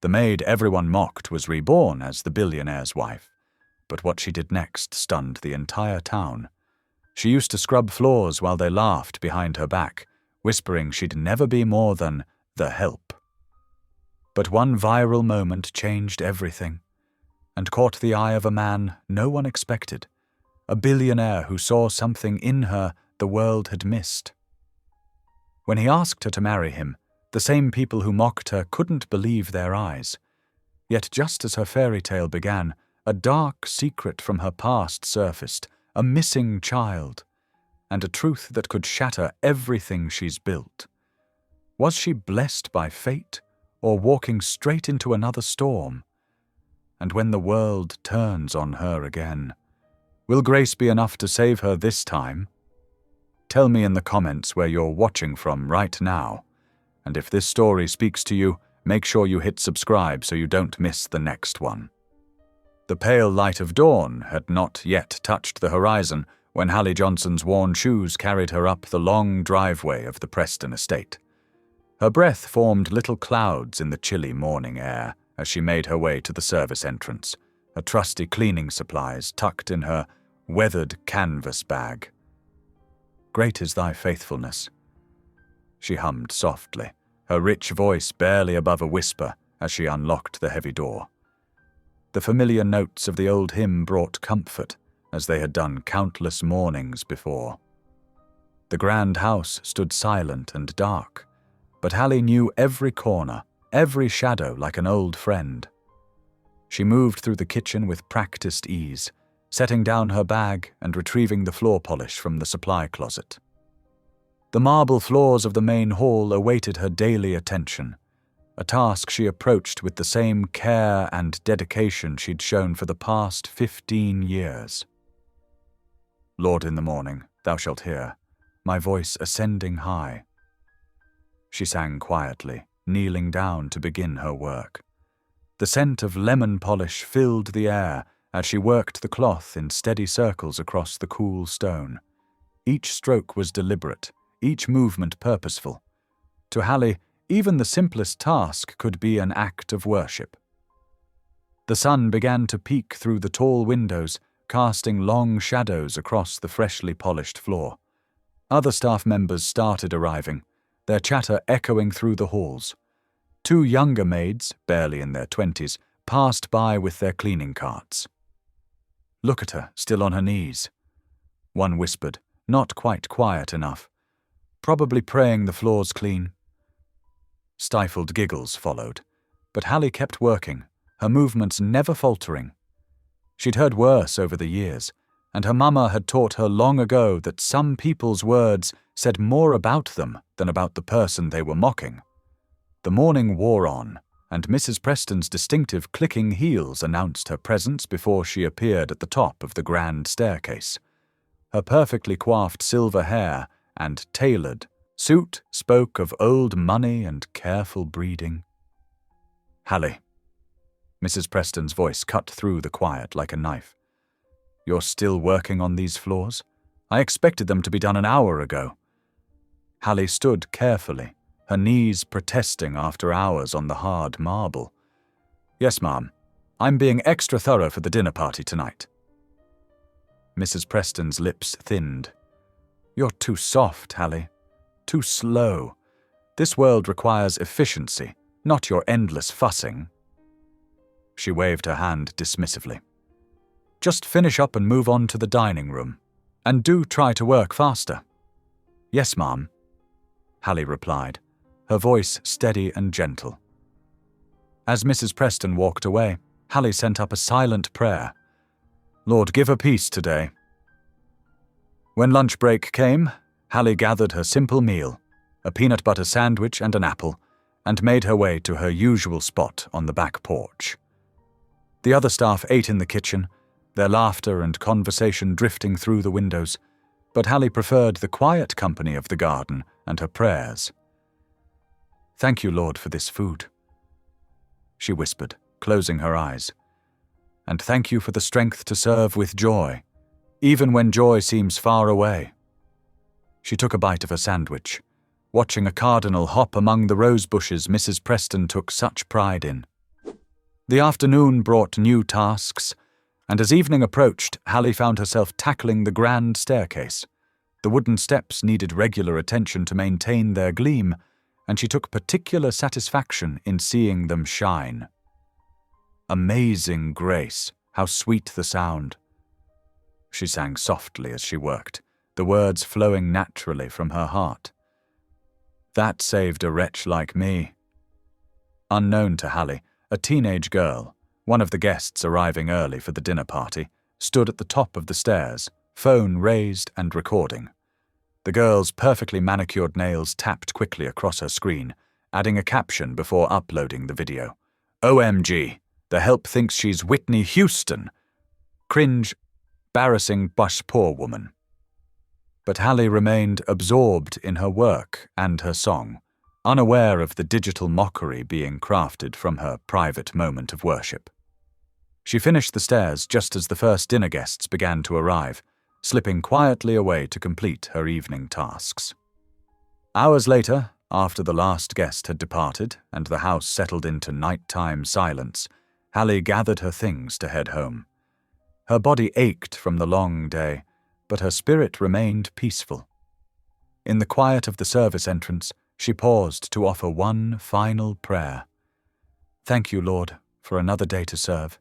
The maid everyone mocked was Reborn as the billionaire's wife, but what she did next stunned the entire town. She used to scrub floors while they laughed behind her back, whispering she'd never be more than the help. But one viral moment changed everything, and caught the eye of a man no one expected, a billionaire who saw something in her the world had missed. When he asked her to marry him, the same people who mocked her couldn't believe their eyes. Yet just as her fairy tale began, a dark secret from her past surfaced, a missing child, and a truth that could shatter everything she's built. Was she blessed by fate, or walking straight into another storm? And when the world turns on her again, will grace be enough to save her this time? Tell me in the comments where you're watching from right now. And if this story speaks to you, make sure you hit subscribe so you don't miss the next one. The pale light of dawn had not yet touched the horizon when Hallie Johnson's worn shoes carried her up the long driveway of the Preston estate. Her breath formed little clouds in the chilly morning air as she made her way to the service entrance, her trusty cleaning supplies tucked in her weathered canvas bag. "Great is thy faithfulness," she hummed softly, her rich voice barely above a whisper as she unlocked the heavy door. The familiar notes of the old hymn brought comfort, as they had done countless mornings before. The grand house stood silent and dark, but Hallie knew every corner, every shadow like an old friend. She moved through the kitchen with practiced ease, setting down her bag and retrieving the floor polish from the supply closet. The marble floors of the main hall awaited her daily attention, a task she approached with the same care and dedication she'd shown for the past 15 years. "Lord, in the morning, thou shalt hear, my voice ascending high." She sang quietly, kneeling down to begin her work. The scent of lemon polish filled the air as she worked the cloth in steady circles across the cool stone. Each stroke was deliberate, each movement purposeful. To Hallie, even the simplest task could be an act of worship. The sun began to peek through the tall windows, casting long shadows across the freshly polished floor. Other staff members started arriving, their chatter echoing through the halls. 2 younger maids, barely in their 20s, passed by with their cleaning carts. "Look at her, still on her knees," one whispered, not quite quiet enough. "Probably praying the floors clean." Stifled giggles followed, but Hallie kept working, her movements never faltering. She'd heard worse over the years, and her mama had taught her long ago that some people's words said more about them than about the person they were mocking. The morning wore on, and Mrs. Preston's distinctive clicking heels announced her presence before she appeared at the top of the grand staircase. Her perfectly coiffed silver hair and tailored suit spoke of old money and careful breeding. "Hallie," Mrs. Preston's voice cut through the quiet like a knife. "You're still working on these floors? I expected them to be done an hour ago." Hallie stood carefully, her knees protesting after hours on the hard marble. "Yes, ma'am. I'm being extra thorough for the dinner party tonight." Mrs. Preston's lips thinned. "You're too soft, Hallie. Too slow. This world requires efficiency, not your endless fussing." She waved her hand dismissively. "Just finish up and move on to the dining room. And do try to work faster." "Yes, ma'am," Hallie replied, her voice steady and gentle. As Mrs. Preston walked away, Hallie sent up a silent prayer. "Lord, give her peace today." When lunch break came, Hallie gathered her simple meal, a peanut butter sandwich and an apple, and made her way to her usual spot on the back porch. The other staff ate in the kitchen, their laughter and conversation drifting through the windows, but Hallie preferred the quiet company of the garden and her prayers. "Thank you, Lord, for this food," she whispered, closing her eyes. "And thank you for the strength to serve with joy, even when joy seems far away." She took a bite of her sandwich, watching a cardinal hop among the rose bushes Mrs. Preston took such pride in. The afternoon brought new tasks, and as evening approached, Hallie found herself tackling the grand staircase. The wooden steps needed regular attention to maintain their gleam, and she took particular satisfaction in seeing them shine. Amazing grace, how sweet the sound. She sang softly as she worked, the words flowing naturally from her heart. That saved a wretch like me. Unknown to Hallie, a teenage girl, one of the guests arriving early for the dinner party, stood at the top of the stairs, phone raised and recording. The girl's perfectly manicured nails tapped quickly across her screen, adding a caption before uploading the video. OMG, the help thinks she's Whitney Houston. Cringe, embarrassing bush poor woman. But Hallie remained absorbed in her work and her song, unaware of the digital mockery being crafted from her private moment of worship. She finished the stairs just as the first dinner guests began to arrive, slipping quietly away to complete her evening tasks. Hours later, after the last guest had departed and the house settled into nighttime silence, Hallie gathered her things to head home. Her body ached from the long day, but her spirit remained peaceful. In the quiet of the service entrance, she paused to offer one final prayer. Thank you, Lord, for another day to serve.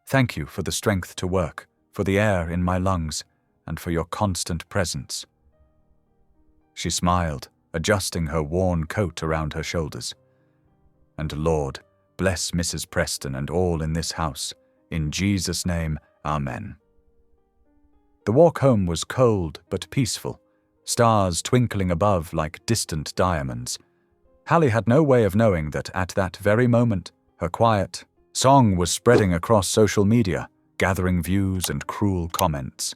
Thank you for the strength to work, for the air in my lungs, and for your constant presence. She smiled, adjusting her worn coat around her shoulders. And Lord, bless Mrs. Preston and all in this house. In Jesus' name, Amen. The walk home was cold but peaceful, stars twinkling above like distant diamonds. Hallie had no way of knowing that at that very moment, her quiet song was spreading across social media, gathering views and cruel comments.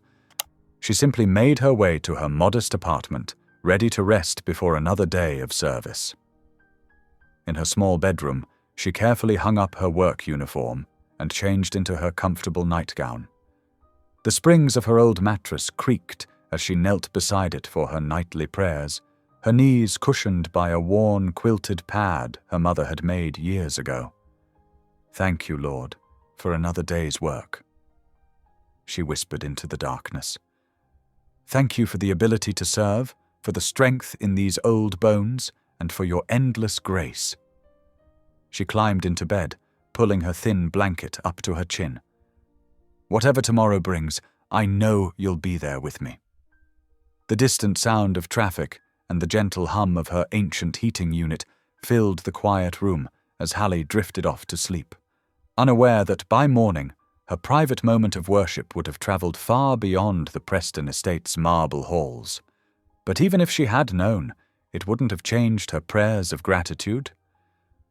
She simply made her way to her modest apartment, ready to rest before another day of service. In her small bedroom, she carefully hung up her work uniform and changed into her comfortable nightgown. The springs of her old mattress creaked as she knelt beside it for her nightly prayers, her knees cushioned by a worn quilted pad her mother had made years ago. Thank you, Lord, for another day's work. She whispered into the darkness. Thank you for the ability to serve, for the strength in these old bones, and for your endless grace. She climbed into bed, pulling her thin blanket up to her chin. Whatever tomorrow brings, I know you'll be there with me. The distant sound of traffic and the gentle hum of her ancient heating unit filled the quiet room as Hallie drifted off to sleep, unaware that by morning her private moment of worship would have travelled far beyond the Preston estate's marble halls. But even if she had known, it wouldn't have changed her prayers of gratitude.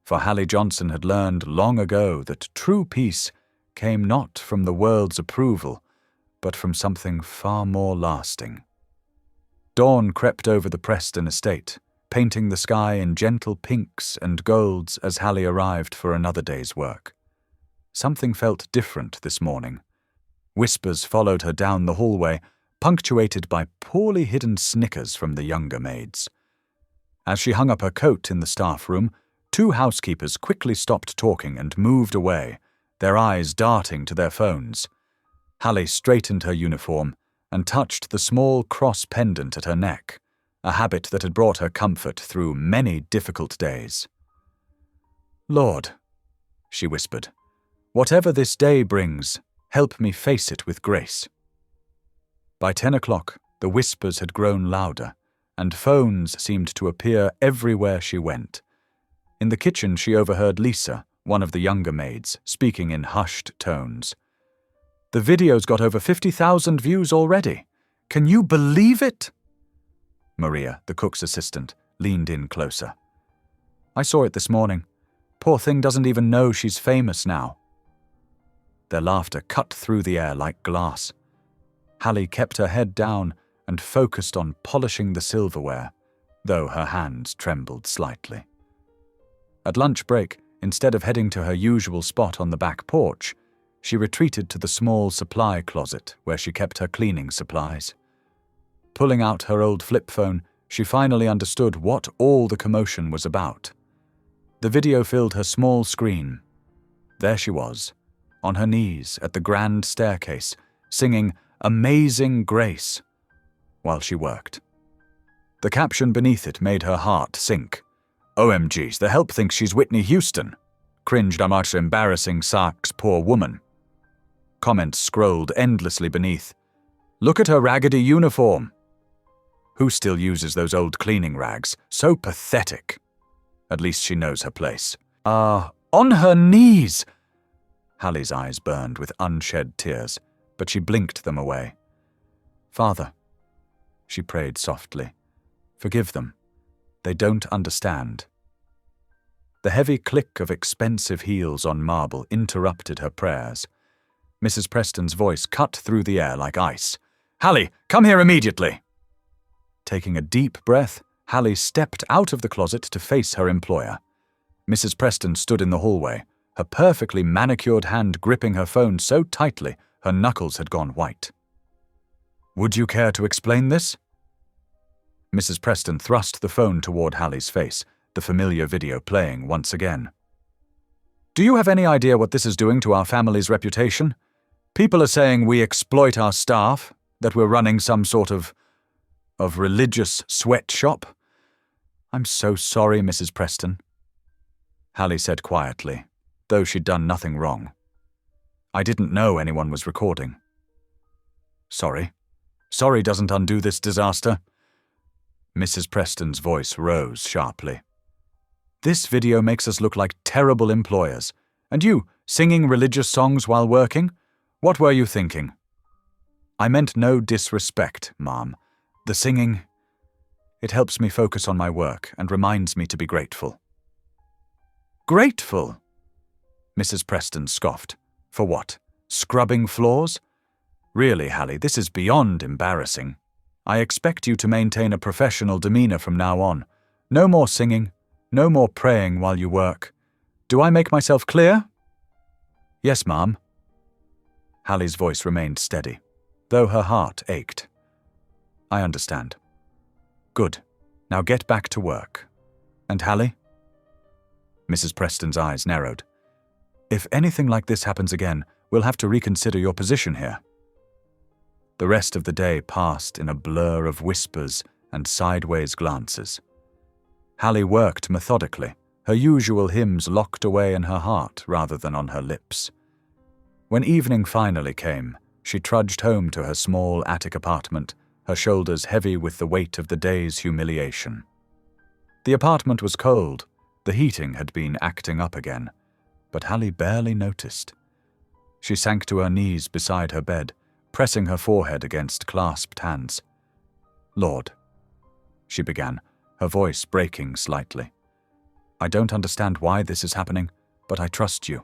For Hallie Johnson had learned long ago that true peace came not from the world's approval, but from something far more lasting. Dawn crept over the Preston estate, painting the sky in gentle pinks and golds as Hallie arrived for another day's work. Something felt different this morning. Whispers followed her down the hallway, punctuated by poorly hidden snickers from the younger maids. As she hung up her coat in the staff room, two housekeepers quickly stopped talking and moved away, their eyes darting to their phones. Hallie straightened her uniform and touched the small cross pendant at her neck, a habit that had brought her comfort through many difficult days. Lord, she whispered, whatever this day brings, help me face it with grace. By 10 o'clock, the whispers had grown louder, and phones seemed to appear everywhere she went. In the kitchen, she overheard Lisa, one of the younger maids, speaking in hushed tones. The video's got over 50,000 views already. Can you believe it? Maria, the cook's assistant, leaned in closer. I saw it this morning. Poor thing doesn't even know she's famous now. Their laughter cut through the air like glass. Hallie kept her head down and focused on polishing the silverware, though her hands trembled slightly. At lunch break, instead of heading to her usual spot on the back porch, she retreated to the small supply closet where she kept her cleaning supplies. Pulling out her old flip phone, she finally understood what all the commotion was about. The video filled her small screen. There she was, on her knees at the grand staircase, singing Amazing Grace while she worked. The caption beneath it made her heart sink. OMGs, the help thinks she's Whitney Houston, cringed a much embarrassing Sark's poor woman. Comments scrolled endlessly beneath. Look at her raggedy uniform. Who still uses those old cleaning rags? So pathetic. At least she knows her place. On her knees! Hallie's eyes burned with unshed tears, but she blinked them away. Father, she prayed softly, forgive them. They don't understand. The heavy click of expensive heels on marble interrupted her prayers. Mrs. Preston's voice cut through the air like ice. Hallie, come here immediately! Taking a deep breath, Hallie stepped out of the closet to face her employer. Mrs. Preston stood in the hallway, her perfectly manicured hand gripping her phone so tightly her knuckles had gone white. Would you care to explain this? Mrs. Preston thrust the phone toward Hallie's face, the familiar video playing once again. Do you have any idea what this is doing to our family's reputation? People are saying we exploit our staff, that we're running some sort of religious sweatshop. I'm so sorry, Mrs. Preston. Hallie said quietly, though she'd done nothing wrong. I didn't know anyone was recording. Sorry. Sorry doesn't undo this disaster. Mrs. Preston's voice rose sharply. This video makes us look like terrible employers. And you, singing religious songs while working? What were you thinking? I meant no disrespect, Mom. The singing, it helps me focus on my work and reminds me to be grateful. Grateful? Mrs. Preston scoffed. For what? Scrubbing floors? Really, Hallie, this is beyond embarrassing. I expect you to maintain a professional demeanor from now on. No more singing, no more praying while you work. Do I make myself clear? Yes, Ma'am. Hallie's voice remained steady, though her heart ached. I understand. Good. Now get back to work. And Hallie? Mrs. Preston's eyes narrowed. If anything like this happens again, we'll have to reconsider your position here. The rest of the day passed in a blur of whispers and sideways glances. Hallie worked methodically, her usual hymns locked away in her heart rather than on her lips. When evening finally came, she trudged home to her small attic apartment, her shoulders heavy with the weight of the day's humiliation. The apartment was cold, the heating had been acting up again, but Hallie barely noticed. She sank to her knees beside her bed, pressing her forehead against clasped hands. Lord, she began, her voice breaking slightly. I don't understand why this is happening, but I trust you.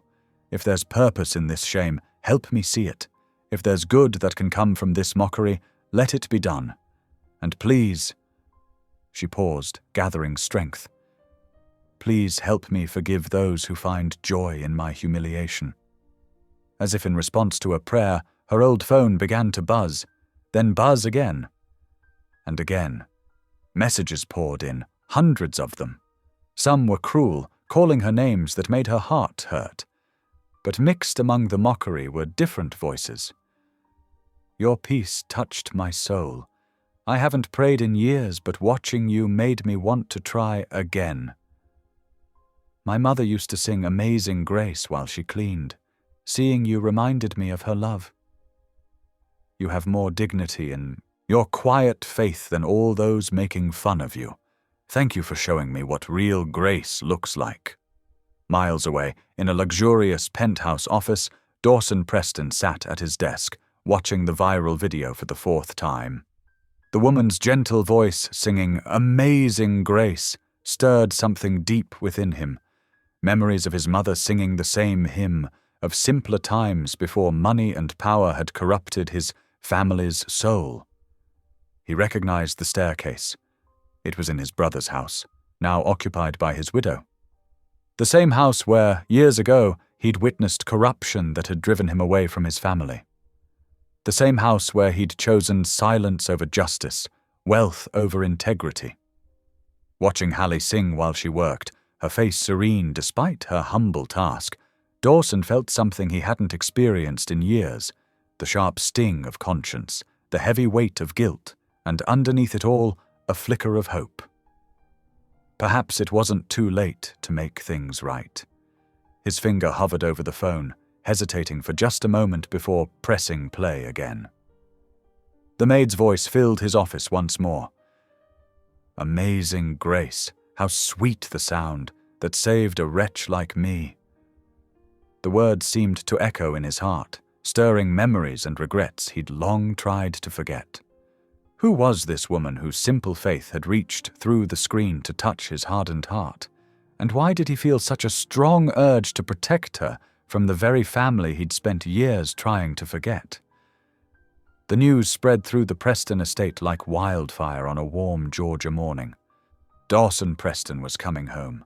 If there's purpose in this shame, help me see it. If there's good that can come from this mockery, let it be done. And please, she paused, gathering strength. Please help me forgive those who find joy in my humiliation. As if in response to a prayer, her old phone began to buzz, then buzz again. And again. Messages poured in, hundreds of them. Some were cruel, calling her names that made her heart hurt. But mixed among the mockery were different voices. Your peace touched my soul. I haven't prayed in years, but watching you made me want to try again. My mother used to sing Amazing Grace while she cleaned. Seeing you reminded me of her love. You have more dignity in your quiet faith than all those making fun of you. Thank you for showing me what real grace looks like. Miles away, in a luxurious penthouse office, Dawson Preston sat at his desk, watching the viral video for the 4th time. The woman's gentle voice singing Amazing Grace stirred something deep within him. Memories of his mother singing the same hymn, of simpler times before money and power had corrupted his family's soul. He recognized the staircase. It was in his brother's house, now occupied by his widow. The same house where, years ago, he'd witnessed corruption that had driven him away from his family. The same house where he'd chosen silence over justice, wealth over integrity. Watching Hallie sing while she worked, her face serene despite her humble task, Dawson felt something he hadn't experienced in years, the sharp sting of conscience, the heavy weight of guilt, and underneath it all, a flicker of hope. Perhaps it wasn't too late to make things right. His finger hovered over the phone, hesitating for just a moment before pressing play again. The maid's voice filled his office once more. Amazing grace, how sweet the sound that saved a wretch like me. The words seemed to echo in his heart, stirring memories and regrets he'd long tried to forget. Who was this woman whose simple faith had reached through the screen to touch his hardened heart? And why did he feel such a strong urge to protect her from the very family he'd spent years trying to forget? The news spread through the Preston estate like wildfire on a warm Georgia morning. Dawson Preston was coming home.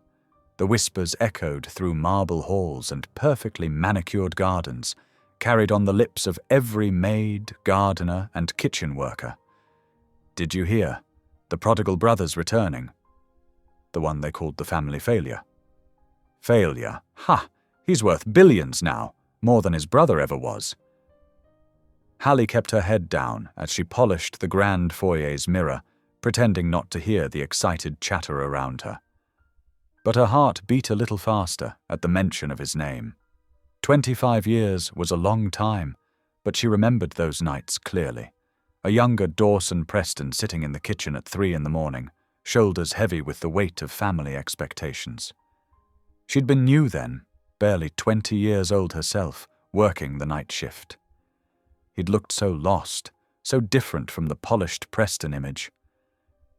The whispers echoed through marble halls and perfectly manicured gardens, carried on the lips of every maid, gardener, and kitchen worker. Did you hear? The prodigal brother's returning. The one they called the family failure. Failure? Ha! He's worth billions now, more than his brother ever was. Hallie kept her head down as she polished the grand foyer's mirror, pretending not to hear the excited chatter around her. But her heart beat a little faster at the mention of his name. 25 years was a long time, but she remembered those nights clearly. A younger Dawson Preston sitting in the kitchen at 3 a.m, shoulders heavy with the weight of family expectations. She'd been new then, barely 20 years old herself, working the night shift. He'd looked so lost, so different from the polished Preston image.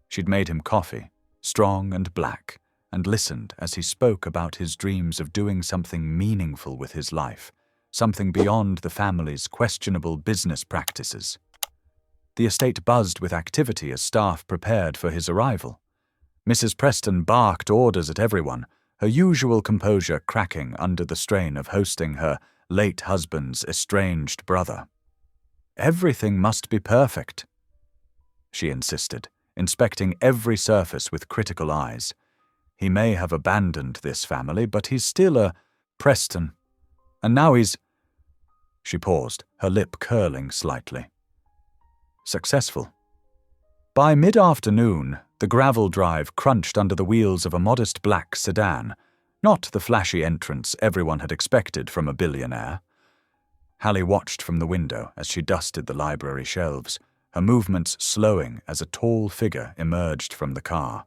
She'd made him coffee, strong and black, and listened as he spoke about his dreams of doing something meaningful with his life, something beyond the family's questionable business practices. The estate buzzed with activity as staff prepared for his arrival. Mrs. Preston barked orders at everyone, her usual composure cracking under the strain of hosting her late husband's estranged brother. Everything must be perfect, she insisted, inspecting every surface with critical eyes. He may have abandoned this family, but he's still a Preston. And now he's... She paused, her lip curling slightly. Successful. By mid-afternoon, the gravel drive crunched under the wheels of a modest black sedan, not the flashy entrance everyone had expected from a billionaire. Hallie watched from the window as she dusted the library shelves, her movements slowing as a tall figure emerged from the car.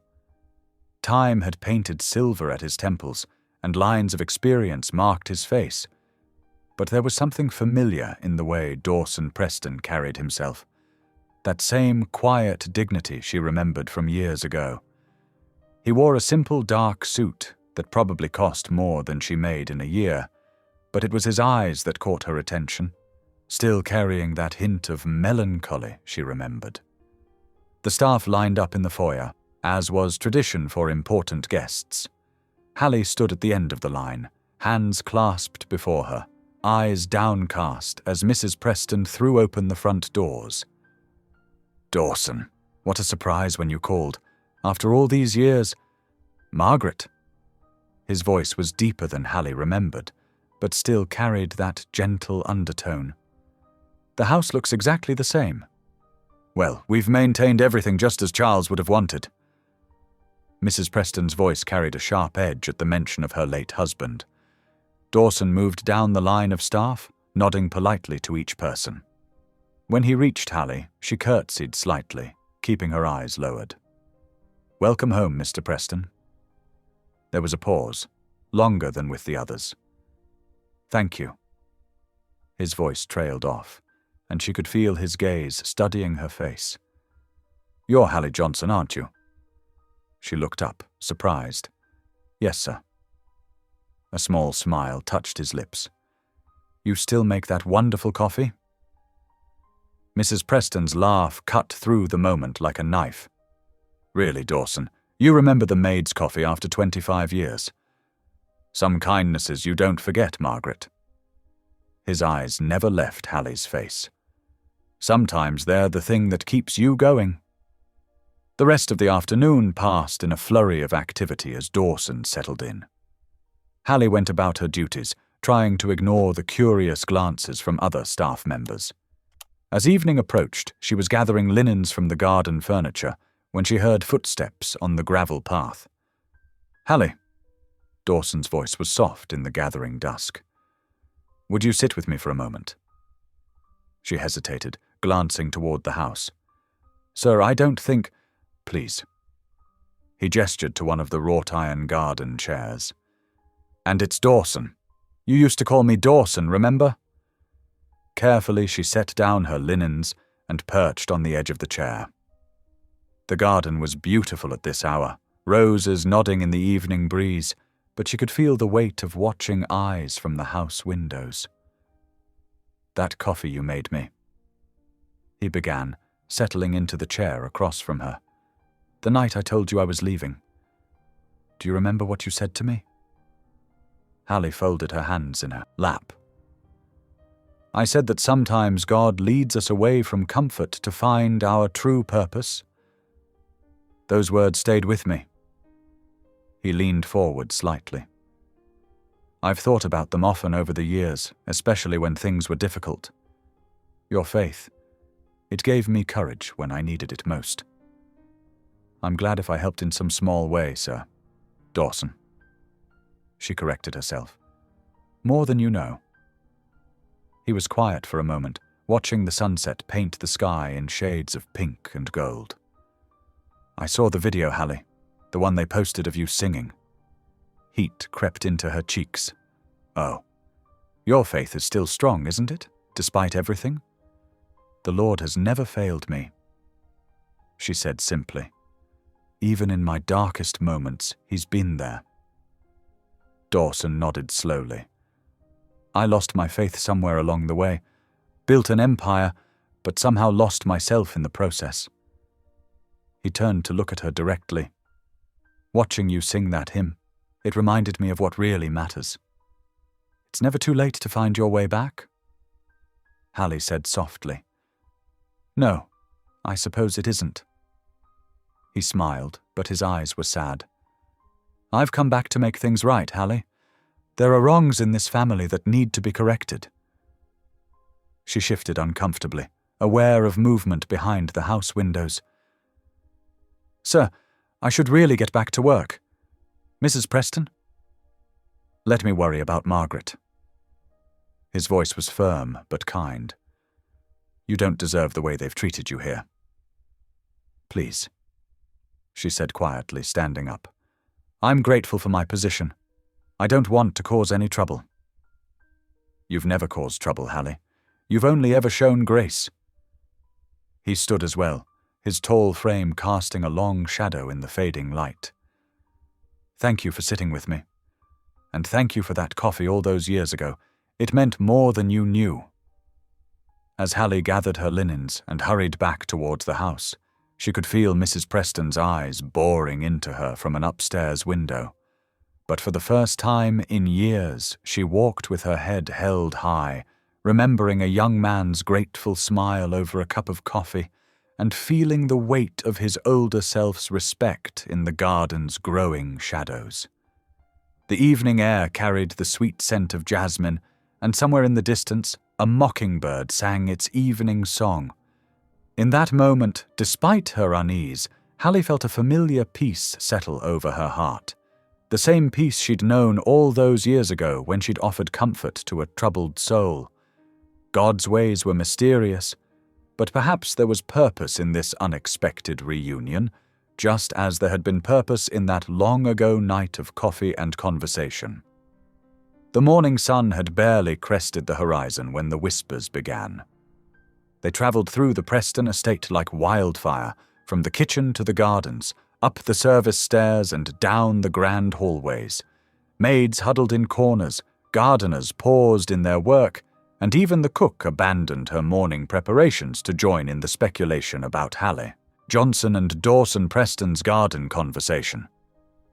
Time had painted silver at his temples, and lines of experience marked his face. But there was something familiar in the way Dawson Preston carried himself. That same quiet dignity she remembered from years ago. He wore a simple dark suit that probably cost more than she made in a year, but it was his eyes that caught her attention, still carrying that hint of melancholy she remembered. The staff lined up in the foyer, as was tradition for important guests. Hallie stood at the end of the line, hands clasped before her, eyes downcast as Mrs. Preston threw open the front doors. Dawson, what a surprise when you called. After all these years, Margaret. His voice was deeper than Hallie remembered, but still carried that gentle undertone. The house looks exactly the same. Well, we've maintained everything just as Charles would have wanted. Mrs. Preston's voice carried a sharp edge at the mention of her late husband. Dawson moved down the line of staff, nodding politely to each person. When he reached Hallie, she curtsied slightly, keeping her eyes lowered. Welcome home, Mr. Preston. There was a pause, longer than with the others. Thank you. His voice trailed off, and she could feel his gaze studying her face. You're Hallie Johnson, aren't you? She looked up, surprised. Yes, sir. A small smile touched his lips. You still make that wonderful coffee? Mrs. Preston's laugh cut through the moment like a knife. Really, Dawson, you remember the Maid's coffee after 25 years. Some kindnesses you don't forget, Margaret. His eyes never left Hallie's face. Sometimes they're the thing that keeps you going. The rest of the afternoon passed in a flurry of activity as Dawson settled in. Hallie went about her duties, trying to ignore the curious glances from other staff members. As evening approached, she was gathering linens from the garden furniture when she heard footsteps on the gravel path. "Hallie." Dawson's voice was soft in the gathering dusk. "Would you sit with me for a moment?" She hesitated, glancing toward the house. "Sir, I don't think—" "Please." He gestured to one of the wrought-iron garden chairs. "And it's Dawson. You used to call me Dawson, remember?" Carefully, she set down her linens and perched on the edge of the chair. The garden was beautiful at this hour, roses nodding in the evening breeze, but she could feel the weight of watching eyes from the house windows. "That coffee you made me," he began, settling into the chair across from her. "The night I told you I was leaving. Do you remember what you said to me?" Hallie folded her hands in her lap. "I said that sometimes God leads us away from comfort to find our true purpose." Those words stayed with me. He leaned forward slightly. "I've thought about them often over the years, especially when things were difficult. Your faith, it gave me courage when I needed it most. I'm glad if I helped in some small way, Sir Dawson." She corrected herself. "More than you know." He was quiet for a moment, watching the sunset paint the sky in shades of pink and gold. "I saw the video, Hallie, the one they posted of you singing." Heat crept into her cheeks. "Oh, your faith is still strong, isn't it, despite everything?" "The Lord has never failed me," she said simply. "Even in my darkest moments, He's been there." Dawson nodded slowly. "I lost my faith somewhere along the way, built an empire, but somehow lost myself in the process." He turned to look at her directly. "Watching you sing that hymn, it reminded me of what really matters. It's never too late to find your way back?" Hallie said softly. "No, I suppose it isn't." He smiled, but his eyes were sad. "I've come back to make things right, Hallie. There are wrongs in this family that need to be corrected." She shifted uncomfortably, aware of movement behind the house windows. "Sir, I should really get back to work. Mrs. Preston?" "Let me worry about Margaret." His voice was firm but kind. "You don't deserve the way they've treated you here." "Please," she said quietly, standing up. "I'm grateful for my position. I don't want to cause any trouble." "You've never caused trouble, Hallie. You've only ever shown grace." He stood as well, his tall frame casting a long shadow in the fading light. "Thank you for sitting with me. And thank you for that coffee all those years ago. It meant more than you knew." As Hallie gathered her linens and hurried back towards the house, she could feel Mrs. Preston's eyes boring into her from an upstairs window. But for the first time in years, she walked with her head held high, remembering a young man's grateful smile over a cup of coffee, and feeling the weight of his older self's respect in the garden's growing shadows. The evening air carried the sweet scent of jasmine, and somewhere in the distance, a mockingbird sang its evening song. In that moment, despite her unease, Hallie felt a familiar peace settle over her heart. The same peace she'd known all those years ago when she'd offered comfort to a troubled soul. God's ways were mysterious, but perhaps there was purpose in this unexpected reunion, just as there had been purpose in that long-ago night of coffee and conversation. The morning sun had barely crested the horizon when the whispers began. They travelled through the Preston estate like wildfire, from the kitchen to the gardens, up the service stairs and down the grand hallways. Maids huddled in corners, gardeners paused in their work, and even the cook abandoned her morning preparations to join in the speculation about Hallie, Johnson and Dawson Preston's garden conversation.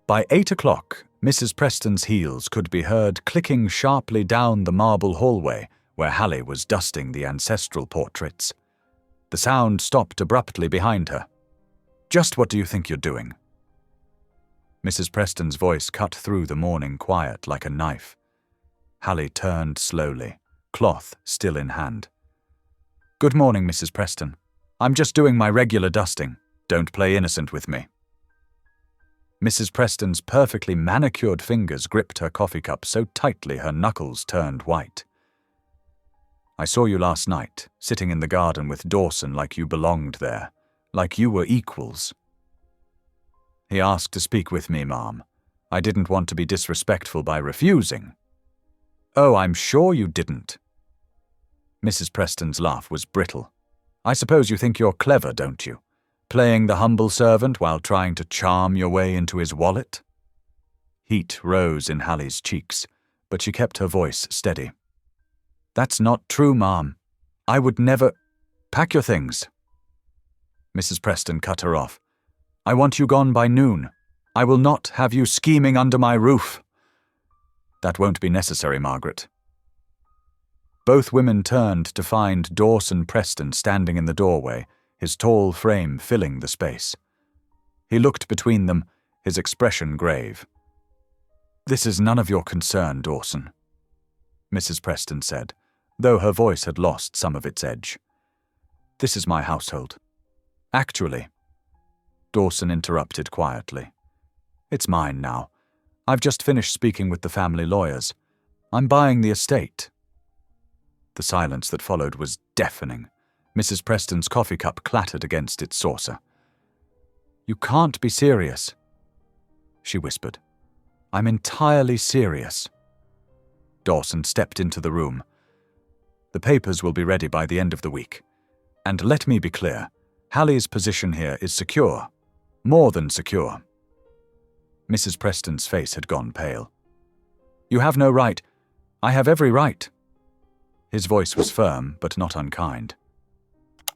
By 8 o'clock, Mrs. Preston's heels could be heard clicking sharply down the marble hallway where Hallie was dusting the ancestral portraits. The sound stopped abruptly behind her. "Just what do you think you're doing?" Mrs. Preston's voice cut through the morning quiet like a knife. Hallie turned slowly, cloth still in hand. "Good morning, Mrs. Preston. I'm just doing my regular dusting. Don't play innocent with me." Mrs. Preston's perfectly manicured fingers gripped her coffee cup so tightly her knuckles turned white. "I saw you last night, sitting in the garden with Dawson like you belonged there, like you were equals." "He asked to speak with me, ma'am. I didn't want to be disrespectful by refusing." "Oh, I'm sure you didn't." Mrs. Preston's laugh was brittle. "I suppose you think you're clever, don't you? Playing the humble servant while trying to charm your way into his wallet?" Heat rose in Hallie's cheeks, but she kept her voice steady. "That's not true, ma'am. I would never—" "Pack your things." Mrs. Preston cut her off. "I want you gone by noon. I will not have you scheming under my roof." "That won't be necessary, Margaret." Both women turned to find Dawson Preston standing in the doorway, his tall frame filling the space. He looked between them, his expression grave. "This is none of your concern, Dawson," Mrs. Preston said, though her voice had lost some of its edge. "This is my household. Actually," Dawson interrupted quietly, "it's mine now. I've just finished speaking with the family lawyers. I'm buying the estate." The silence that followed was deafening. Mrs. Preston's coffee cup clattered against its saucer. "You can't be serious," she whispered. "I'm entirely serious." Dawson stepped into the room. "The papers will be ready by the end of the week. And let me be clear, Hallie's position here is secure. More than secure." Mrs. Preston's face had gone pale. "You have no right. I have every right." His voice was firm, but not unkind.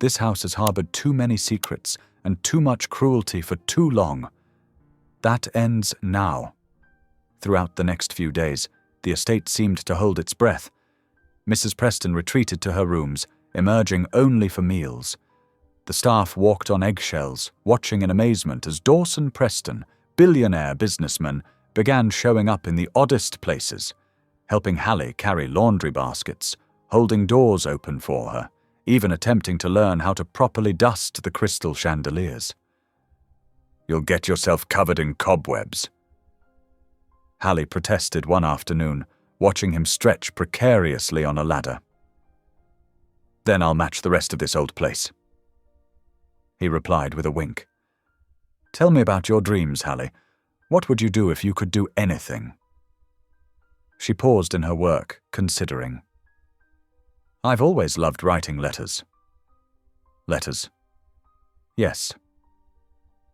"This house has harbored too many secrets and too much cruelty for too long. That ends now." Throughout the next few days, the estate seemed to hold its breath. Mrs. Preston retreated to her rooms, emerging only for meals. The staff walked on eggshells, watching in amazement as Dawson Preston, billionaire businessman, began showing up in the oddest places, helping Hallie carry laundry baskets, holding doors open for her, even attempting to learn how to properly dust the crystal chandeliers. "You'll get yourself covered in cobwebs," Hallie protested one afternoon, watching him stretch precariously on a ladder. "Then I'll match the rest of this old place," he replied with a wink. "Tell me about your dreams, Hallie. What would you do if you could do anything?" She paused in her work, considering. "I've always loved writing letters." "Letters?" "Yes."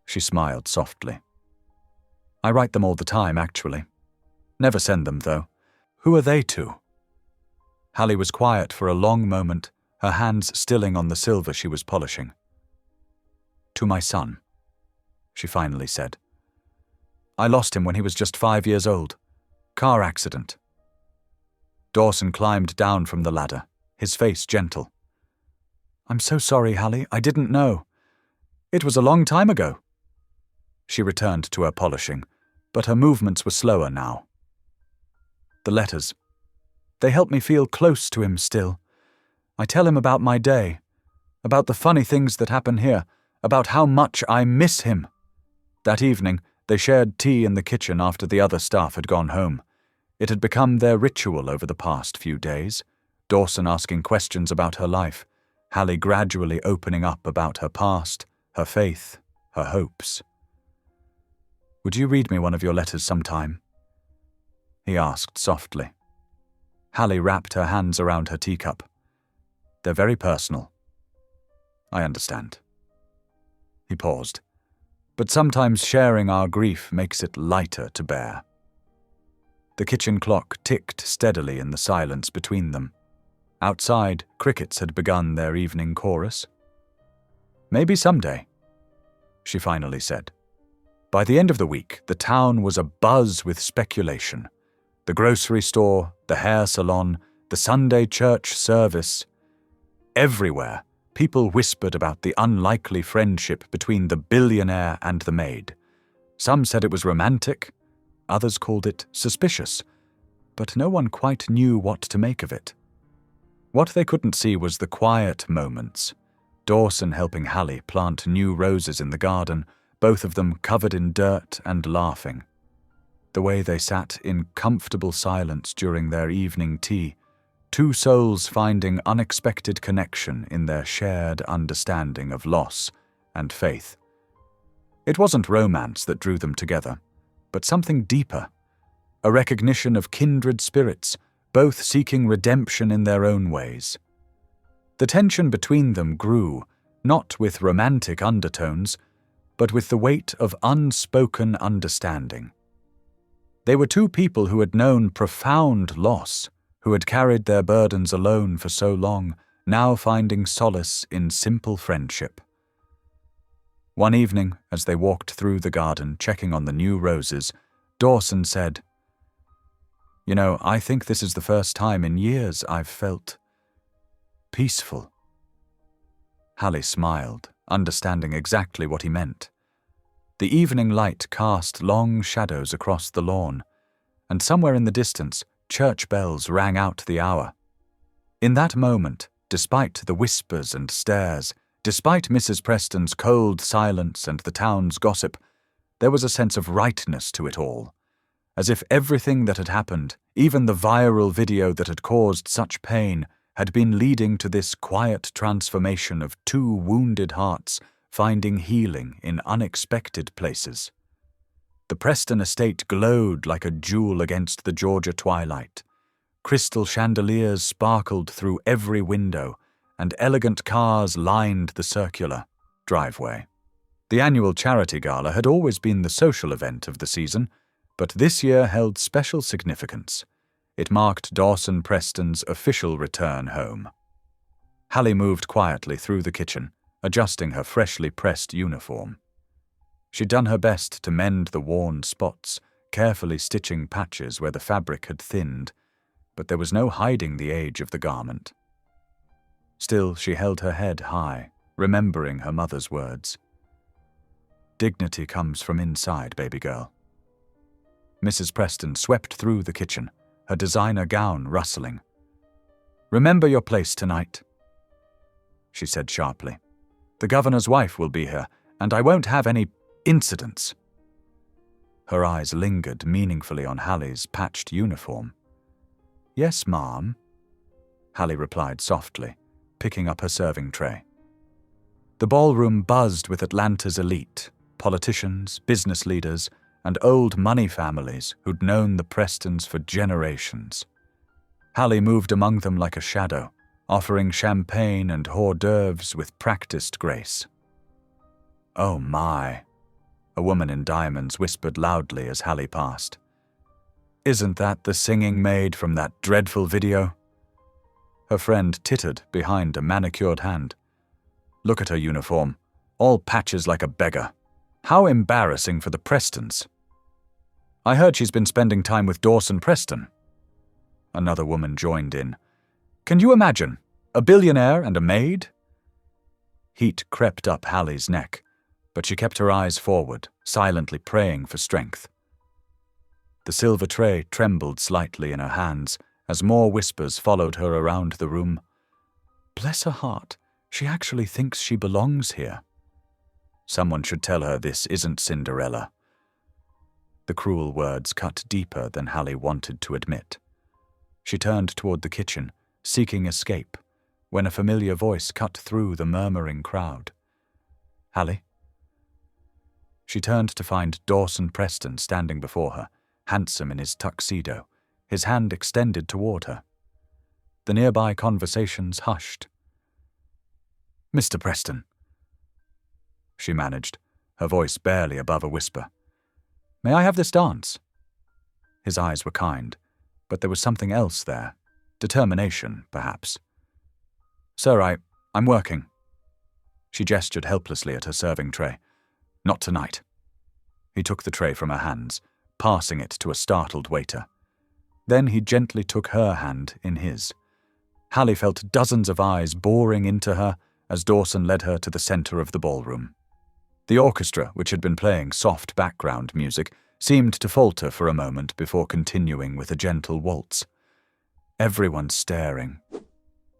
She smiled softly. "I write them all the time, actually. Never send them, though. Who are they to?" Hallie was quiet for a long moment, her hands stilling on the silver she was polishing. "To my son," she finally said. "I lost him when he was just 5 years old. Car accident." Dawson climbed down from the ladder, his face gentle. "I'm so sorry, Hallie. I didn't know. It was a long time ago." She returned to her polishing, but her movements were slower now. "The letters. They help me feel close to him still. I tell him about my day, about the funny things that happen here, about how much I miss him." That evening, they shared tea in the kitchen after the other staff had gone home. It had become their ritual over the past few days, Dawson asking questions about her life, Hallie gradually opening up about her past, her faith, her hopes. "Would you read me one of your letters sometime?" he asked softly. Hallie wrapped her hands around her teacup. "They're very personal." "I understand." He paused. "But sometimes sharing our grief makes it lighter to bear." The kitchen clock ticked steadily in the silence between them. Outside, crickets had begun their evening chorus. "Maybe someday," she finally said. By the end of the week, the town was abuzz with speculation. The grocery store, the hair salon, the Sunday church service. Everywhere, people whispered about the unlikely friendship between the billionaire and the maid. Some said it was romantic, others called it suspicious. but no one quite knew what to make of it. What they couldn't see was the quiet moments. Dawson helping Hallie plant new roses in the garden, both of them covered in dirt and laughing. The way they sat in comfortable silence during their evening tea, two souls finding unexpected connection in their shared understanding of loss and faith. It wasn't romance that drew them together, but something deeper, a recognition of kindred spirits, both seeking redemption in their own ways. The tension between them grew, not with romantic undertones, but with the weight of unspoken understanding. They were two people who had known profound loss, who had carried their burdens alone for so long, now finding solace in simple friendship. One evening, as they walked through the garden checking on the new roses, Dawson said, "You know, I think this is the first time in years I've felt peaceful." Hallie smiled, understanding exactly what he meant. The evening light cast long shadows across the lawn, and somewhere in the distance, church bells rang out the hour. In that moment, despite the whispers and stares, despite Mrs. Preston's cold silence and the town's gossip, there was a sense of rightness to it all, as if everything that had happened, even the viral video that had caused such pain, had been leading to this quiet transformation of two wounded hearts finding healing in unexpected places. The Preston estate glowed like a jewel against the Georgia twilight. Crystal chandeliers sparkled through every window, and elegant cars lined the circular driveway. The annual charity gala had always been the social event of the season, but this year held special significance. It marked Dawson Preston's official return home. Hallie moved quietly through the kitchen, adjusting her freshly pressed uniform. She'd done her best to mend the worn spots, carefully stitching patches where the fabric had thinned, but there was no hiding the age of the garment. Still, she held her head high, remembering her mother's words. "Dignity comes from inside, baby girl." Mrs. Preston swept through the kitchen, her designer gown rustling. "Remember your place tonight," she said sharply. "The governor's wife will be here, and I won't have any incidents." Her eyes lingered meaningfully on Hallie's patched uniform. "Yes, ma'am," Hallie replied softly, picking up her serving tray. The ballroom buzzed with Atlanta's elite, politicians, business leaders, and old money families who'd known the Prestons for generations. Hallie moved among them like a shadow, offering champagne and hors d'oeuvres with practiced grace. "Oh my," a woman in diamonds whispered loudly as Hallie passed. "Isn't that the singing maid from that dreadful video?" Her friend tittered behind a manicured hand. "Look at her uniform, all patches like a beggar. How embarrassing for the Prestons." "I heard she's been spending time with Dawson Preston." Another woman joined in. "Can you imagine? A billionaire and a maid?" Heat crept up Hallie's neck, but she kept her eyes forward, silently praying for strength. The silver tray trembled slightly in her hands as more whispers followed her around the room. "Bless her heart, she actually thinks she belongs here. Someone should tell her this isn't Cinderella." The cruel words cut deeper than Hallie wanted to admit. She turned toward the kitchen, seeking escape, when a familiar voice cut through the murmuring crowd. "Hallie?" She turned to find Dawson Preston standing before her, handsome in his tuxedo, his hand extended toward her. The nearby conversations hushed. "Mr. Preston," she managed, her voice barely above a whisper. "May I have this dance?" His eyes were kind, but there was something else there. Determination, perhaps. "Sir, I'm working." She gestured helplessly at her serving tray. "Not tonight." He took the tray from her hands, passing it to a startled waiter. Then he gently took her hand in his. Hallie felt dozens of eyes boring into her as Dawson led her to the center of the ballroom. The orchestra, which had been playing soft background music, seemed to falter for a moment before continuing with a gentle waltz. "Everyone's staring,"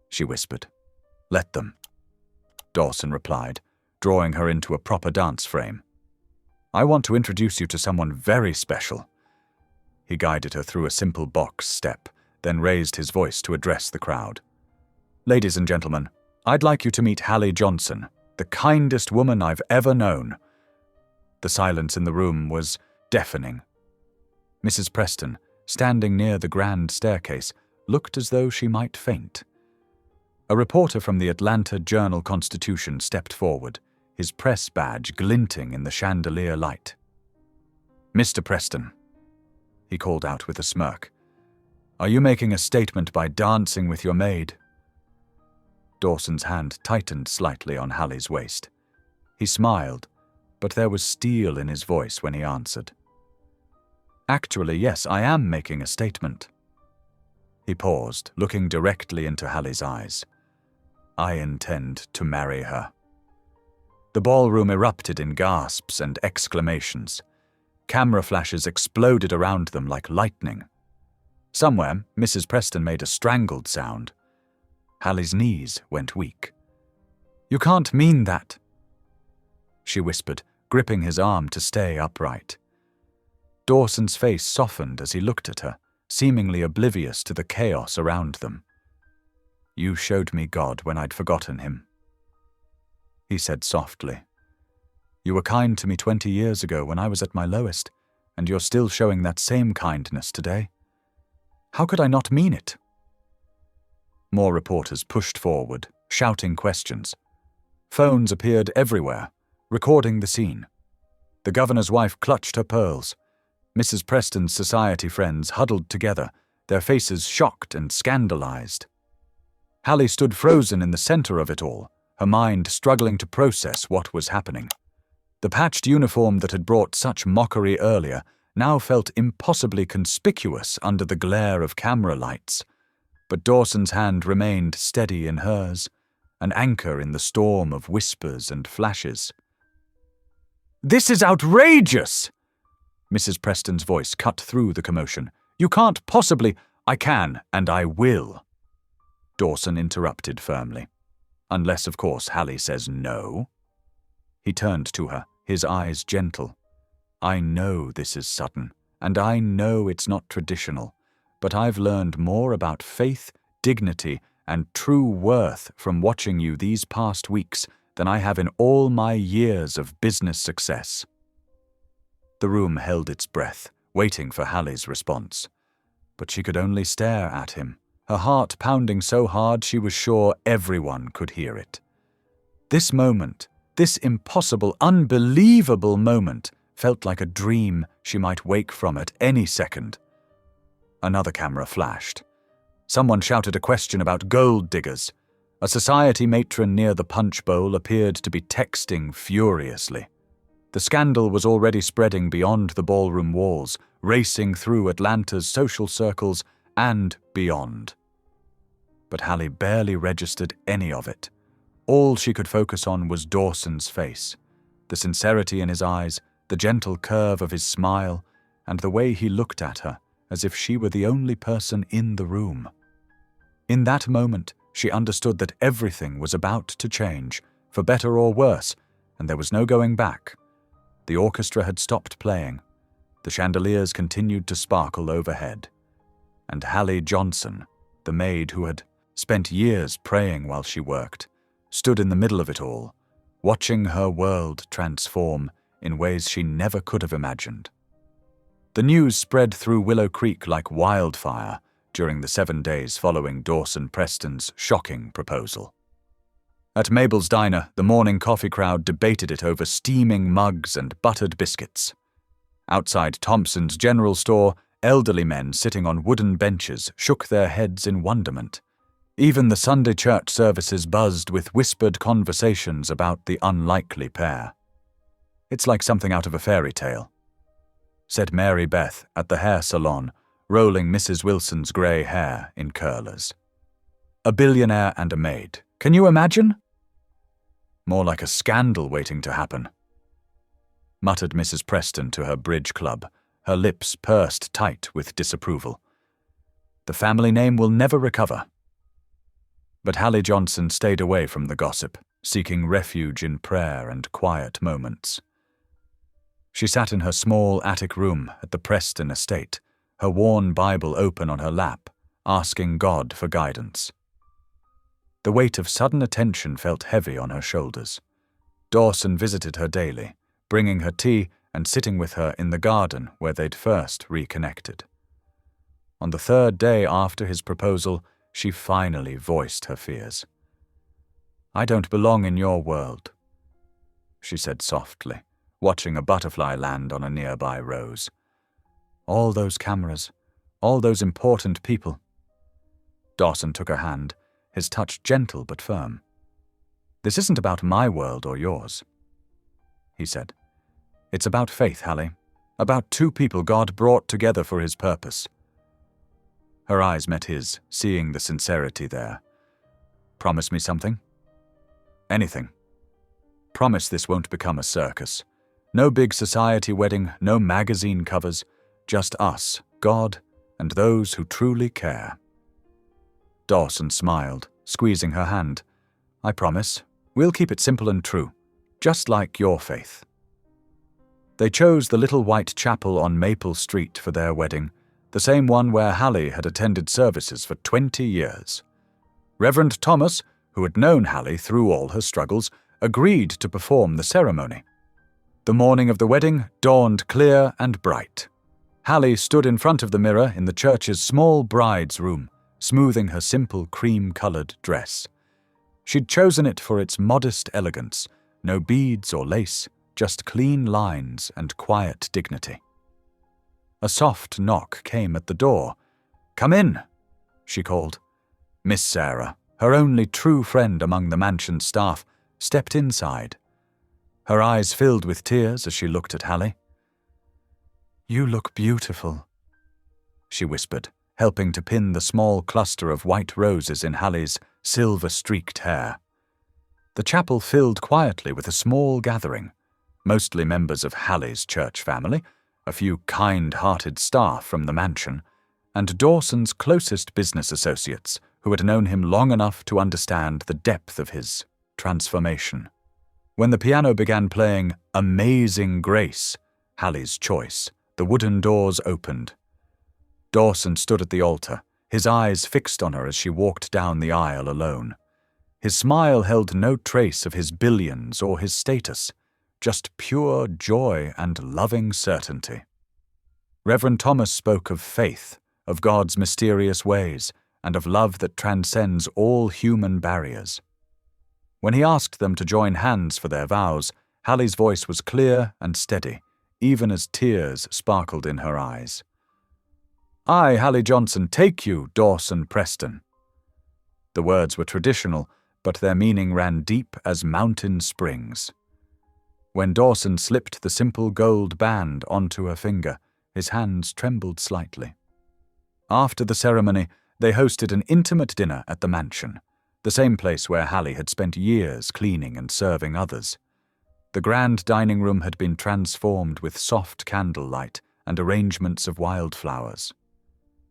she whispered. "Let them," Dawson replied, drawing her into a proper dance frame. "I want to introduce you to someone very special." He guided her through a simple box step, then raised his voice to address the crowd. "Ladies and gentlemen, I'd like you to meet Hallie Johnson, the kindest woman I've ever known." The silence in the room was deafening. Mrs. Preston, standing near the grand staircase, looked as though she might faint. A reporter from the Atlanta Journal-Constitution stepped forward, his press badge glinting in the chandelier light. "Mr. Preston," he called out with a smirk, "are you making a statement by dancing with your maid?" Dawson's hand tightened slightly on Hallie's waist. He smiled, but there was steel in his voice when he answered. "Actually, yes, I am making a statement." He paused, looking directly into Hallie's eyes. "I intend to marry her." The ballroom erupted in gasps and exclamations. Camera flashes exploded around them like lightning. Somewhere, Mrs. Preston made a strangled sound. Hallie's knees went weak. "You can't mean that," she whispered, gripping his arm to stay upright. Dawson's face softened as he looked at her, seemingly oblivious to the chaos around them. "You showed me God when I'd forgotten him," he said softly. "You were kind to me 20 years ago when I was at my lowest, and you're still showing that same kindness today. How could I not mean it?" More reporters pushed forward, shouting questions. Phones appeared everywhere, recording the scene. The governor's wife clutched her pearls. Mrs. Preston's society friends huddled together, their faces shocked and scandalized. Hallie stood frozen in the center of it all, her mind struggling to process what was happening. The patched uniform that had brought such mockery earlier now felt impossibly conspicuous under the glare of camera lights. But Dawson's hand remained steady in hers, an anchor in the storm of whispers and flashes. "This is outrageous!" Mrs. Preston's voice cut through the commotion. "You can't possibly—" "I can, and I will," Dawson interrupted firmly. "Unless, of course, Hallie says no." He turned to her, his eyes gentle. "I know this is sudden, and I know it's not traditional. But I've learned more about faith, dignity, and true worth from watching you these past weeks than I have in all my years of business success." The room held its breath, waiting for Hallie's response. But she could only stare at him, her heart pounding so hard she was sure everyone could hear it. This moment, this impossible, unbelievable moment, felt like a dream she might wake from at any second. Another camera flashed. Someone shouted a question about gold diggers. A society matron near the punch bowl appeared to be texting furiously. The scandal was already spreading beyond the ballroom walls, racing through Atlanta's social circles and beyond. But Hallie barely registered any of it. All she could focus on was Dawson's face, the sincerity in his eyes, the gentle curve of his smile, and the way he looked at her, as if she were the only person in the room. In that moment, she understood that everything was about to change, for better or worse, and there was no going back. The orchestra had stopped playing. The chandeliers continued to sparkle overhead. And Hallie Johnson, the maid who had spent years praying while she worked, stood in the middle of it all, watching her world transform in ways she never could have imagined. The news spread through Willow Creek like wildfire during the 7 days following Dawson Preston's shocking proposal. At Mabel's diner, the morning coffee crowd debated it over steaming mugs and buttered biscuits. Outside Thompson's general store, elderly men sitting on wooden benches shook their heads in wonderment. Even the Sunday church services buzzed with whispered conversations about the unlikely pair. "It's like something out of a fairy tale," said Mary Beth at the hair salon, rolling Mrs. Wilson's grey hair in curlers. "A billionaire and a maid. Can you imagine?" "More like a scandal waiting to happen," muttered Mrs. Preston to her bridge club, her lips pursed tight with disapproval. The family name will never recover. But Hallie Johnson stayed away from the gossip, seeking refuge in prayer and quiet moments. She sat in her small attic room at the Preston estate, her worn Bible open on her lap, asking God for guidance. The weight of sudden attention felt heavy on her shoulders. Dawson visited her daily, bringing her tea and sitting with her in the garden where they'd first reconnected. On the third day after his proposal, she finally voiced her fears. "I don't belong in your world," she said softly, watching a butterfly land on a nearby rose. "All those cameras, all those important people." Dawson took her hand, his touch gentle but firm. "This isn't about my world or yours," he said. "It's about faith, Hallie, about two people God brought together for his purpose." Her eyes met his, seeing the sincerity there. "Promise me something?" "Anything. Promise this won't become a circus. No big society wedding, no magazine covers, just us, God, and those who truly care." Dawson smiled, squeezing her hand. "I promise. We'll keep it simple and true, just like your faith." They chose the little white chapel on Maple Street for their wedding, the same one where Hallie had attended services for 20 years. Reverend Thomas, who had known Hallie through all her struggles, agreed to perform the ceremony. The morning of the wedding dawned clear and bright. Hallie stood in front of the mirror in the church's small bride's room, smoothing her simple cream-colored dress. She'd chosen it for its modest elegance, no beads or lace, just clean lines and quiet dignity. A soft knock came at the door. "Come in," she called. Miss Sarah, her only true friend among the mansion staff, stepped inside. Her eyes filled with tears as she looked at Hallie. "You look beautiful," she whispered, helping to pin the small cluster of white roses in Hallie's silver-streaked hair. The chapel filled quietly with a small gathering, mostly members of Hallie's church family, a few kind-hearted staff from the mansion, and Dawson's closest business associates who had known him long enough to understand the depth of his transformation. When the piano began playing Amazing Grace, Hallie's choice, the wooden doors opened. Dawson stood at the altar, his eyes fixed on her as she walked down the aisle alone. His smile held no trace of his billions or his status, just pure joy and loving certainty. Reverend Thomas spoke of faith, of God's mysterious ways, and of love that transcends all human barriers. When he asked them to join hands for their vows, Hallie's voice was clear and steady, even as tears sparkled in her eyes. "I, Hallie Johnson, take you, Dawson Preston." The words were traditional, but their meaning ran deep as mountain springs. When Dawson slipped the simple gold band onto her finger, his hands trembled slightly. After the ceremony, they hosted an intimate dinner at the mansion, the same place where Hallie had spent years cleaning and serving others. The grand dining room had been transformed with soft candlelight and arrangements of wildflowers.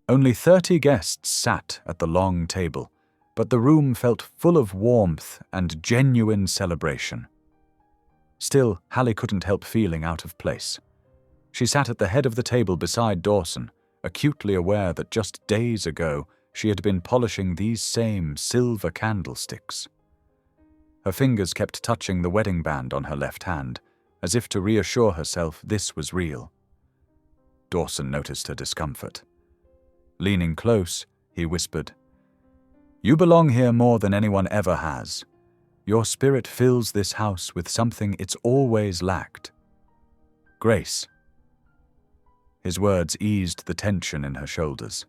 Only 30 guests sat at the long table, but the room felt full of warmth and genuine celebration. Still, Hallie couldn't help feeling out of place. She sat at the head of the table beside Dawson, acutely aware that just days ago she had been polishing these same silver candlesticks. Her fingers kept touching the wedding band on her left hand, as if to reassure herself this was real. Dawson noticed her discomfort. Leaning close, he whispered, "You belong here more than anyone ever has. Your spirit fills this house with something it's always lacked. Grace." His words eased the tension in her shoulders.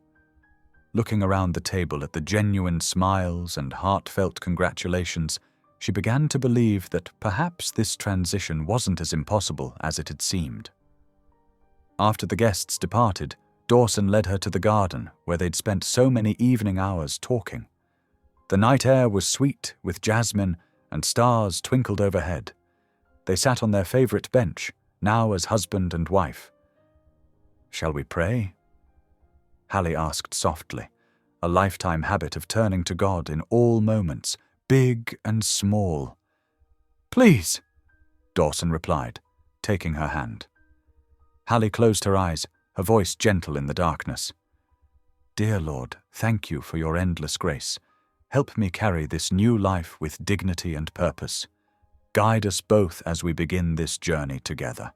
Looking around the table at the genuine smiles and heartfelt congratulations, she began to believe that perhaps this transition wasn't as impossible as it had seemed. After the guests departed, Dawson led her to the garden where they'd spent so many evening hours talking. The night air was sweet with jasmine and stars twinkled overhead. They sat on their favorite bench, now as husband and wife. "Shall we pray?" Hallie asked softly, a lifetime habit of turning to God in all moments, big and small. "Please," Dawson replied, taking her hand. Hallie closed her eyes, her voice gentle in the darkness. "Dear Lord, thank you for your endless grace. Help me carry this new life with dignity and purpose. Guide us both as we begin this journey together.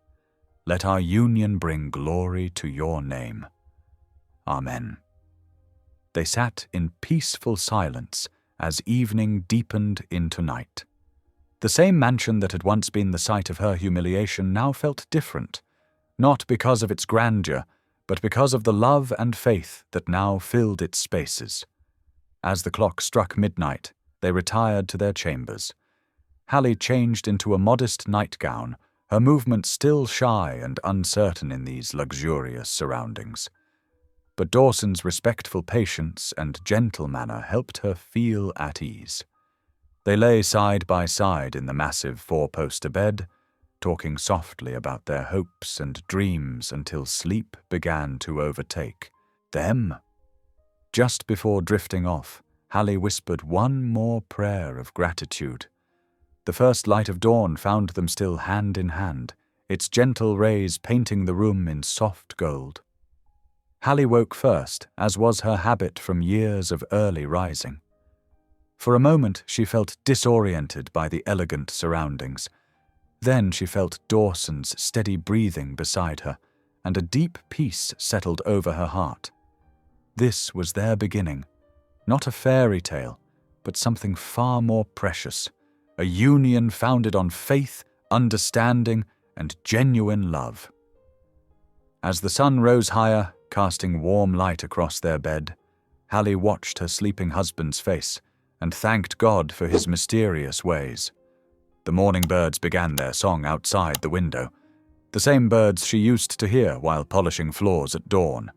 Let our union bring glory to your name. Amen." They sat in peaceful silence as evening deepened into night. The same mansion that had once been the site of her humiliation now felt different, not because of its grandeur, but because of the love and faith that now filled its spaces. As the clock struck midnight, they retired to their chambers. Hallie changed into a modest nightgown, her movements still shy and uncertain in these luxurious surroundings. But Dawson's respectful patience and gentle manner helped her feel at ease. They lay side by side in the massive four-poster bed, talking softly about their hopes and dreams until sleep began to overtake them. Just before drifting off, Hallie whispered one more prayer of gratitude. The first light of dawn found them still hand in hand, its gentle rays painting the room in soft gold. Hallie woke first, as was her habit from years of early rising. For a moment she felt disoriented by the elegant surroundings. Then she felt Dawson's steady breathing beside her, and a deep peace settled over her heart. This was their beginning, not a fairy tale, but something far more precious, a union founded on faith, understanding, and genuine love. As the sun rose higher, casting warm light across their bed, Hallie watched her sleeping husband's face and thanked God for his mysterious ways. The morning birds began their song outside the window, the same birds she used to hear while polishing floors at dawn.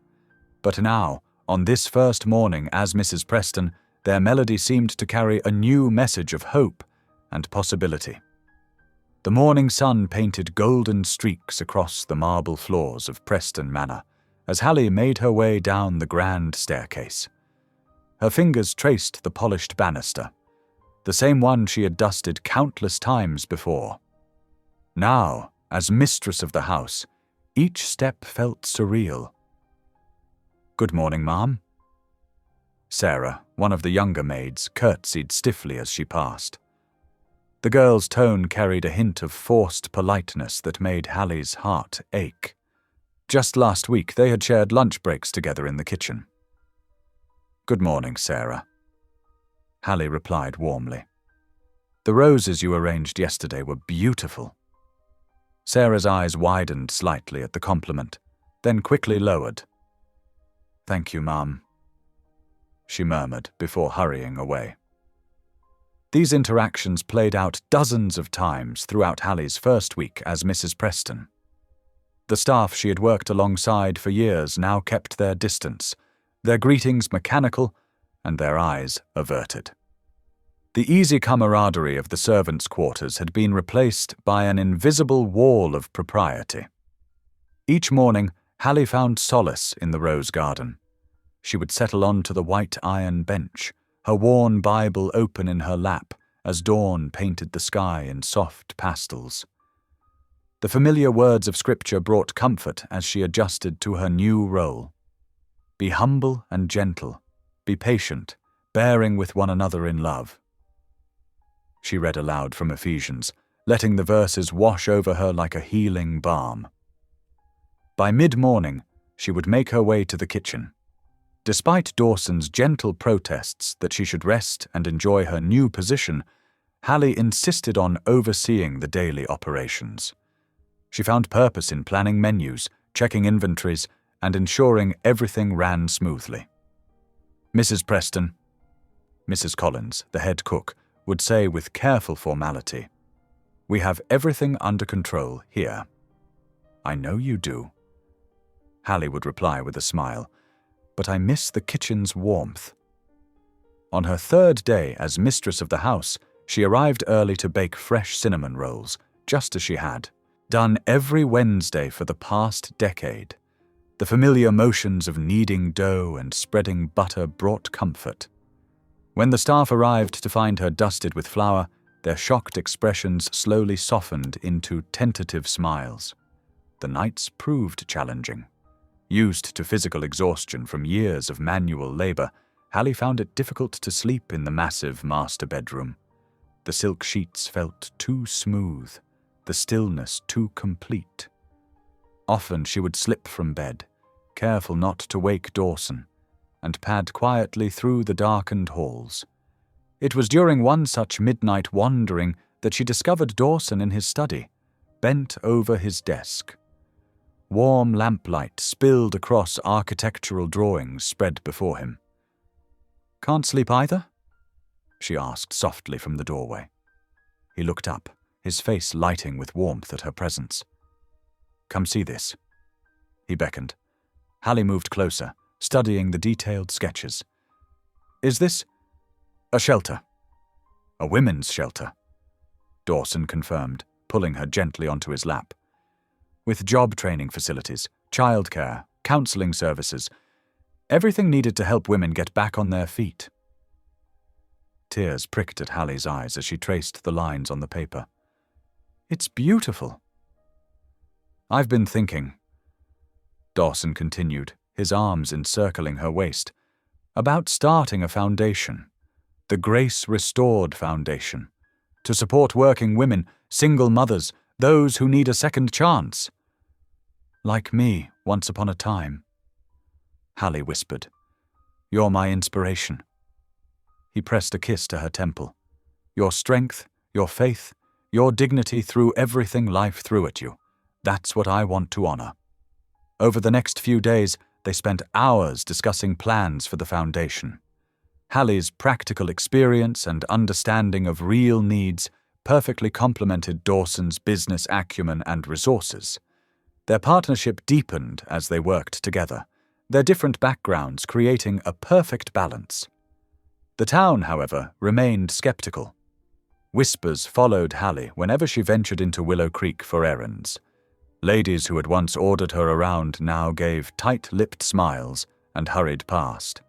But now, on this first morning as Mrs. Preston, their melody seemed to carry a new message of hope and possibility. The morning sun painted golden streaks across the marble floors of Preston Manor as Hallie made her way down the grand staircase. Her fingers traced the polished banister, the same one she had dusted countless times before. Now, as mistress of the house, each step felt surreal. "Good morning, Ma'am." Sarah, one of the younger maids, curtsied stiffly as she passed. The girl's tone carried a hint of forced politeness that made Hallie's heart ache. Just last week they had shared lunch breaks together in the kitchen. "Good morning, Sarah," Hallie replied warmly. "The roses you arranged yesterday were beautiful." Sarah's eyes widened slightly at the compliment, then quickly lowered. "Thank you, Ma'am," she murmured before hurrying away. These interactions played out dozens of times throughout Hallie's first week as Mrs. Preston. The staff she had worked alongside for years now kept their distance, their greetings mechanical and their eyes averted. The easy camaraderie of the servants' quarters had been replaced by an invisible wall of propriety. Each morning, Hallie found solace in the rose garden. She would settle onto the white iron bench, her worn Bible open in her lap as dawn painted the sky in soft pastels. The familiar words of Scripture brought comfort as she adjusted to her new role. Be humble and gentle, be patient, bearing with one another in love. She read aloud from Ephesians, letting the verses wash over her like a healing balm. By mid-morning, she would make her way to the kitchen. Despite Dawson's gentle protests that she should rest and enjoy her new position, Hallie insisted on overseeing the daily operations. She found purpose in planning menus, checking inventories, and ensuring everything ran smoothly. "Mrs. Preston," Mrs. Collins, the head cook, would say with careful formality, "we have everything under control here." "I know you do," Hallie would reply with a smile, "but I miss the kitchen's warmth." On her third day as mistress of the house, she arrived early to bake fresh cinnamon rolls, just as she had done every Wednesday for the past decade. The familiar motions of kneading dough and spreading butter brought comfort. When the staff arrived to find her dusted with flour, their shocked expressions slowly softened into tentative smiles. The nights proved challenging. Used to physical exhaustion from years of manual labor, Hallie found it difficult to sleep in the massive master bedroom. The silk sheets felt too smooth, the stillness too complete. Often she would slip from bed, careful not to wake Dawson, and pad quietly through the darkened halls. It was during one such midnight wandering that she discovered Dawson in his study, bent over his desk. Warm lamplight spilled across architectural drawings spread before him. "Can't sleep either?" she asked softly from the doorway. He looked up, his face lighting with warmth at her presence. "Come see this." He beckoned. Hallie moved closer, studying the detailed sketches. "Is this a shelter?" "A women's shelter," Dawson confirmed, pulling her gently onto his lap. "With job training facilities, childcare, counseling services, everything needed to help women get back on their feet." Tears pricked at Hallie's eyes as she traced the lines on the paper. "It's beautiful." "I've been thinking," Dawson continued, his arms encircling her waist, "about starting a foundation, the Grace Restored Foundation, to support working women, single mothers, those who need a second chance. Like me, once upon a time." Hallie whispered, "You're my inspiration." He pressed a kiss to her temple. "Your strength, your faith, your dignity through everything life threw at you. That's what I want to honor." Over the next few days, they spent hours discussing plans for the foundation. Hallie's practical experience and understanding of real needs perfectly complemented Dawson's business acumen and resources. Their partnership deepened as they worked together, their different backgrounds creating a perfect balance. The town, however, remained skeptical. Whispers followed Hallie whenever she ventured into Willow Creek for errands. Ladies who had once ordered her around now gave tight-lipped smiles and hurried past.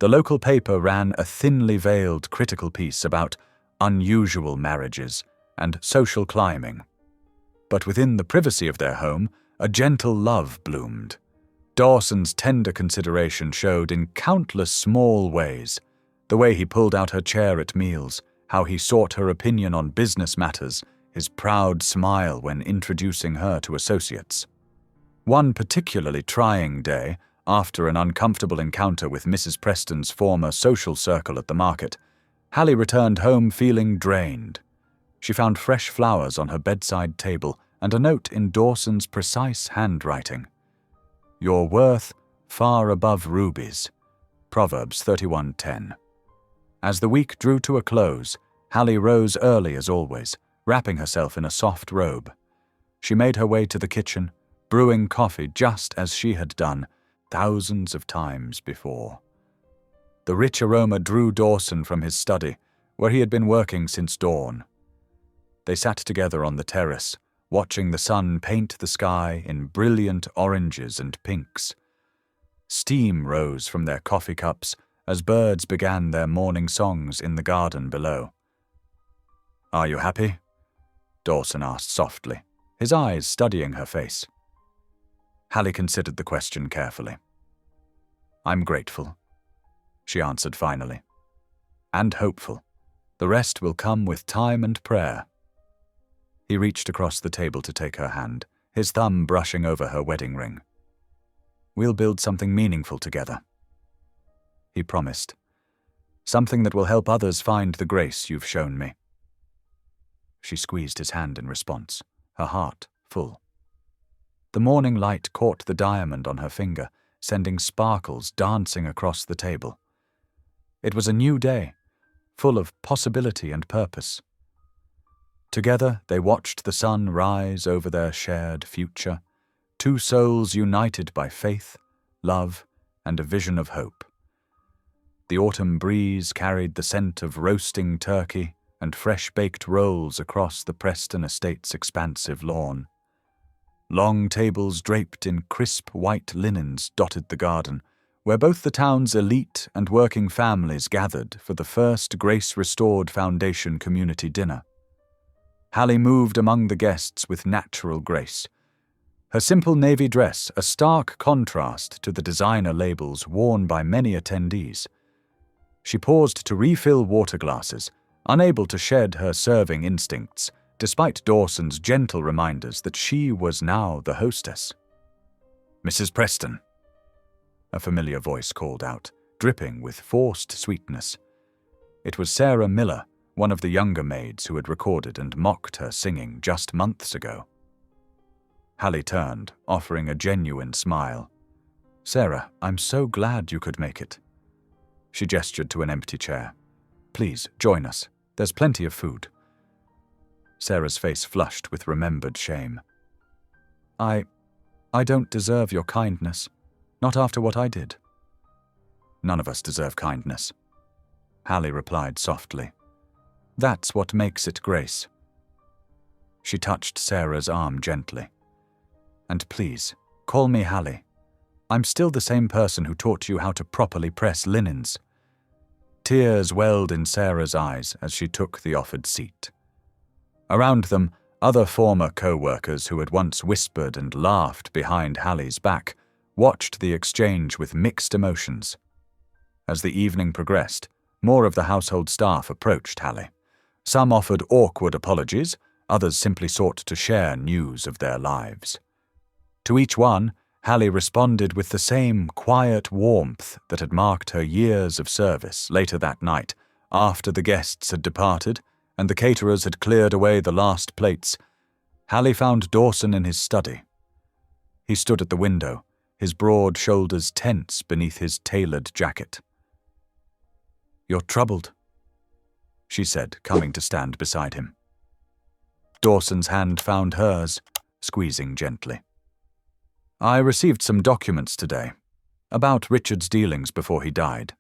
The local paper ran a thinly veiled critical piece about unusual marriages and social climbing. But within the privacy of their home, a gentle love bloomed. Dawson's tender consideration showed in countless small ways: the way he pulled out her chair at meals, how he sought her opinion on business matters, his proud smile when introducing her to associates. One particularly trying day, after an uncomfortable encounter with Mrs. Preston's former social circle at the market, Hallie returned home feeling drained. She found fresh flowers on her bedside table and a note in Dawson's precise handwriting. "Your worth far above rubies." Proverbs 31:10. As the week drew to a close, Hallie rose early as always, wrapping herself in a soft robe. She made her way to the kitchen, brewing coffee just as she had done thousands of times before. The rich aroma drew Dawson from his study, where he had been working since dawn. They sat together on the terrace, watching the sun paint the sky in brilliant oranges and pinks. Steam rose from their coffee cups as birds began their morning songs in the garden below. "Are you happy?" Dawson asked softly, his eyes studying her face. Hallie considered the question carefully. "I'm grateful," she answered finally. "And hopeful. The rest will come with time and prayer." He reached across the table to take her hand, his thumb brushing over her wedding ring. "We'll build something meaningful together," he promised. "Something that will help others find the grace you've shown me." She squeezed his hand in response, her heart full. The morning light caught the diamond on her finger, sending sparkles dancing across the table. It was a new day, full of possibility and purpose. Together they watched the sun rise over their shared future, two souls united by faith, love, and a vision of hope. The autumn breeze carried the scent of roasting turkey and fresh-baked rolls across the Preston estate's expansive lawn. Long tables draped in crisp white linens dotted the garden, where both the town's elite and working families gathered for the first Grace-restored Foundation community dinner. Hallie moved among the guests with natural grace. Her simple navy dress a stark contrast to the designer labels worn by many attendees. She paused to refill water glasses, unable to shed her serving instincts, despite Dawson's gentle reminders that she was now the hostess. "Mrs. Preston," a familiar voice called out, dripping with forced sweetness. It was Sarah Miller, one of the younger maids who had recorded and mocked her singing just months ago. Hallie turned, offering a genuine smile. "Sarah, I'm so glad you could make it." She gestured to an empty chair. "Please, join us. There's plenty of food." Sarah's face flushed with remembered shame. I don't deserve your kindness. Not after what I did." "None of us deserve kindness," Hallie replied softly. "That's what makes it grace." She touched Sarah's arm gently. "And please, call me Hallie. I'm still the same person who taught you how to properly press linens." Tears welled in Sarah's eyes as she took the offered seat. Around them, other former co-workers who had once whispered and laughed behind Hallie's back watched the exchange with mixed emotions. As the evening progressed, more of the household staff approached Hallie. Some offered awkward apologies, others simply sought to share news of their lives. To each one, Hallie responded with the same quiet warmth that had marked her years of service. Later that night, after the guests had departed and the caterers had cleared away the last plates, Hallie found Dawson in his study. He stood at the window, his broad shoulders tense beneath his tailored jacket. "You're troubled," she said, coming to stand beside him. Dawson's hand found hers, squeezing gently. "I received some documents today, about Richard's dealings before he died."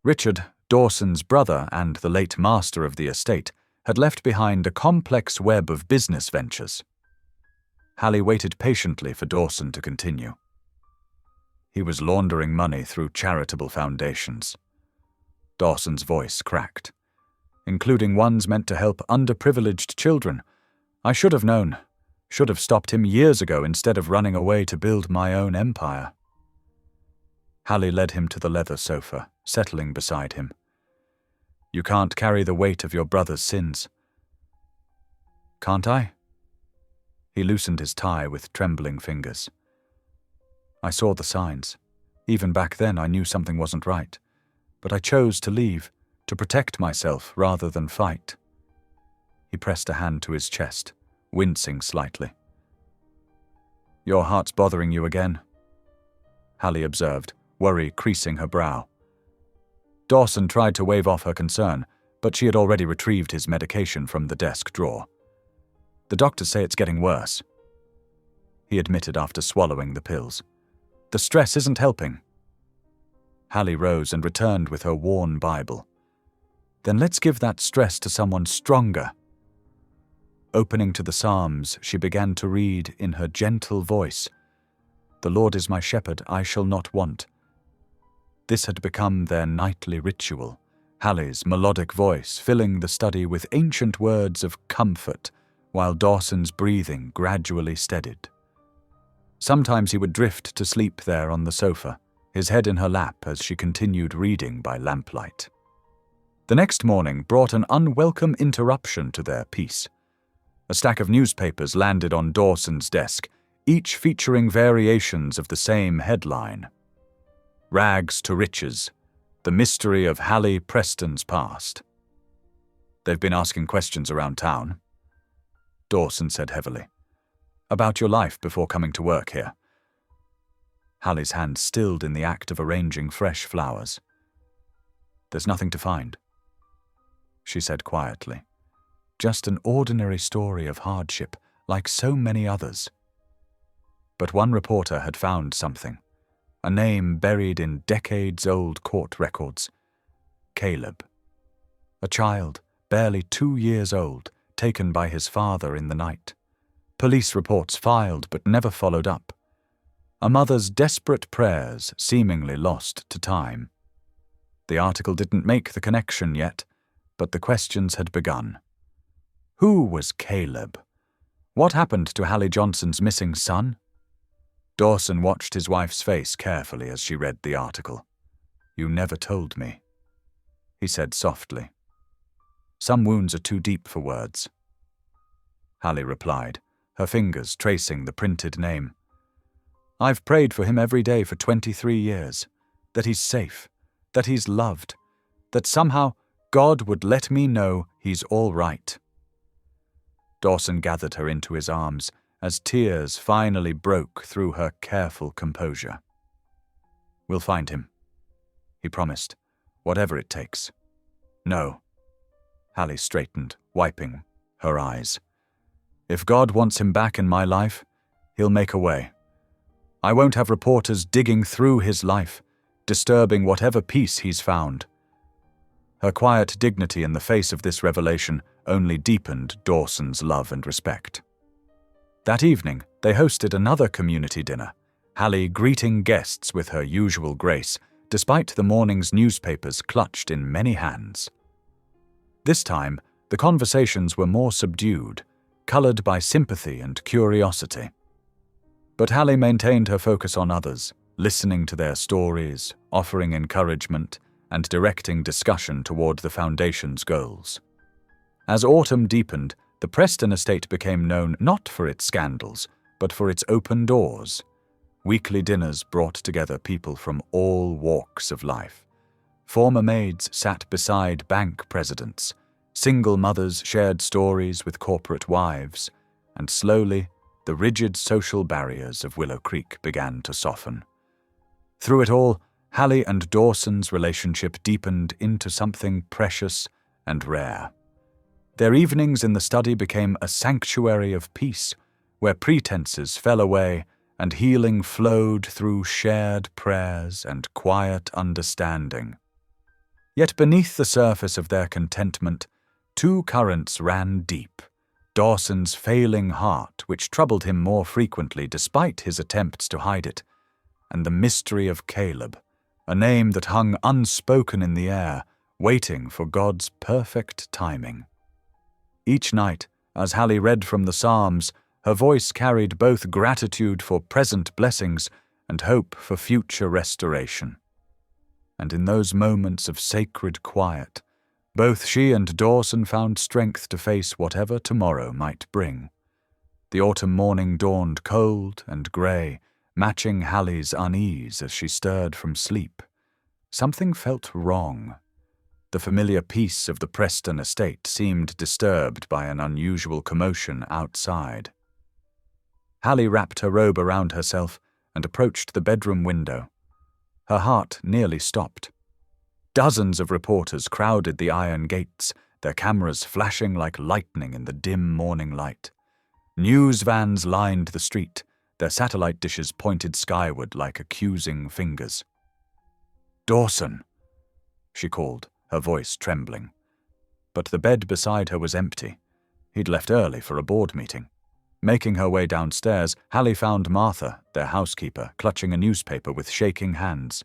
Richard, Dawson's brother and the late master of the estate, had left behind a complex web of business ventures. Hallie waited patiently for Dawson to continue. He was laundering money through charitable foundations. Dawson's voice cracked. "Including ones meant to help underprivileged children. I should have known. Should have stopped him years ago instead of running away to build my own empire." Hallie led him to the leather sofa, settling beside him. "You can't carry the weight of your brother's sins." "Can't I?" He loosened his tie with trembling fingers. "I saw the signs. Even back then I knew something wasn't right. But I chose to leave, to protect myself rather than fight." He pressed a hand to his chest, wincing slightly. "Your heart's bothering you again," Hallie observed, worry creasing her brow. Dawson tried to wave off her concern, but she had already retrieved his medication from the desk drawer. "The doctors say it's getting worse," he admitted after swallowing the pills. "The stress isn't helping." Hallie rose and returned with her worn Bible. "Then let's give that stress to someone stronger." Opening to the Psalms, she began to read in her gentle voice, "The Lord is my shepherd, I shall not want." This had become their nightly ritual, Hallie's melodic voice filling the study with ancient words of comfort, while Dawson's breathing gradually steadied. Sometimes he would drift to sleep there on the sofa, his head in her lap as she continued reading by lamplight. The next morning brought an unwelcome interruption to their peace. A stack of newspapers landed on Dawson's desk, each featuring variations of the same headline. "Rags to Riches, the mystery of Hallie Preston's past." "They've been asking questions around town," Dawson said heavily. "About your life before coming to work here." Hallie's hand stilled in the act of arranging fresh flowers. "There's nothing to find," she said quietly. "Just an ordinary story of hardship, like so many others." But one reporter had found something. A name buried in decades-old court records. Caleb. A child, barely 2 years old, taken by his father in the night. police reports filed but never followed up. A mother's desperate prayers seemingly lost to time. The article didn't make the connection yet, but the questions had begun. Who was Caleb? What happened to Hallie Johnson's missing son? Dawson watched his wife's face carefully as she read the article. "You never told me," he said softly. "Some wounds are too deep for words." Hallie replied, her fingers tracing the printed name. "I've prayed for him every day for 23 years, that he's safe, that he's loved, that somehow God would let me know he's all right." Dawson gathered her into his arms as tears finally broke through her careful composure. "We'll find him," he promised, "whatever it takes." "No." Hallie straightened, wiping her eyes. "If God wants him back in my life, he'll make a way. I won't have reporters digging through his life, disturbing whatever peace he's found." Her quiet dignity in the face of this revelation only deepened Dawson's love and respect. That evening, they hosted another community dinner, Hallie greeting guests with her usual grace, despite the morning's newspapers clutched in many hands. This time, the conversations were more subdued, colored by sympathy and curiosity. But Hallie maintained her focus on others, listening to their stories, offering encouragement, and directing discussion toward the Foundation's goals. As autumn deepened, the Preston estate became known not for its scandals, but for its open doors. Weekly dinners brought together people from all walks of life. Former maids sat beside bank presidents, single mothers shared stories with corporate wives, and slowly, the rigid social barriers of Willow Creek began to soften. Through it all, Hallie and Dawson's relationship deepened into something precious and rare. Their evenings in the study became a sanctuary of peace, where pretenses fell away and healing flowed through shared prayers and quiet understanding. Yet beneath the surface of their contentment, two currents ran deep. Dawson's failing heart, which troubled him more frequently despite his attempts to hide it, and the mystery of Caleb, a name that hung unspoken in the air, waiting for God's perfect timing. Each night, as Hallie read from the Psalms, her voice carried both gratitude for present blessings and hope for future restoration. And in those moments of sacred quiet, both she and Dawson found strength to face whatever tomorrow might bring. The autumn morning dawned cold and grey, matching Hallie's unease as she stirred from sleep. Something felt wrong. The familiar peace of the Preston estate seemed disturbed by an unusual commotion outside. Hallie wrapped her robe around herself and approached the bedroom window. Her heart nearly stopped. Dozens of reporters crowded the iron gates, their cameras flashing like lightning in the dim morning light. News vans lined the street, their satellite dishes pointed skyward like accusing fingers. "Dawson," she called, her voice trembling. But the bed beside her was empty. He'd left early for a board meeting. Making her way downstairs, Hallie found Martha, their housekeeper, clutching a newspaper with shaking hands.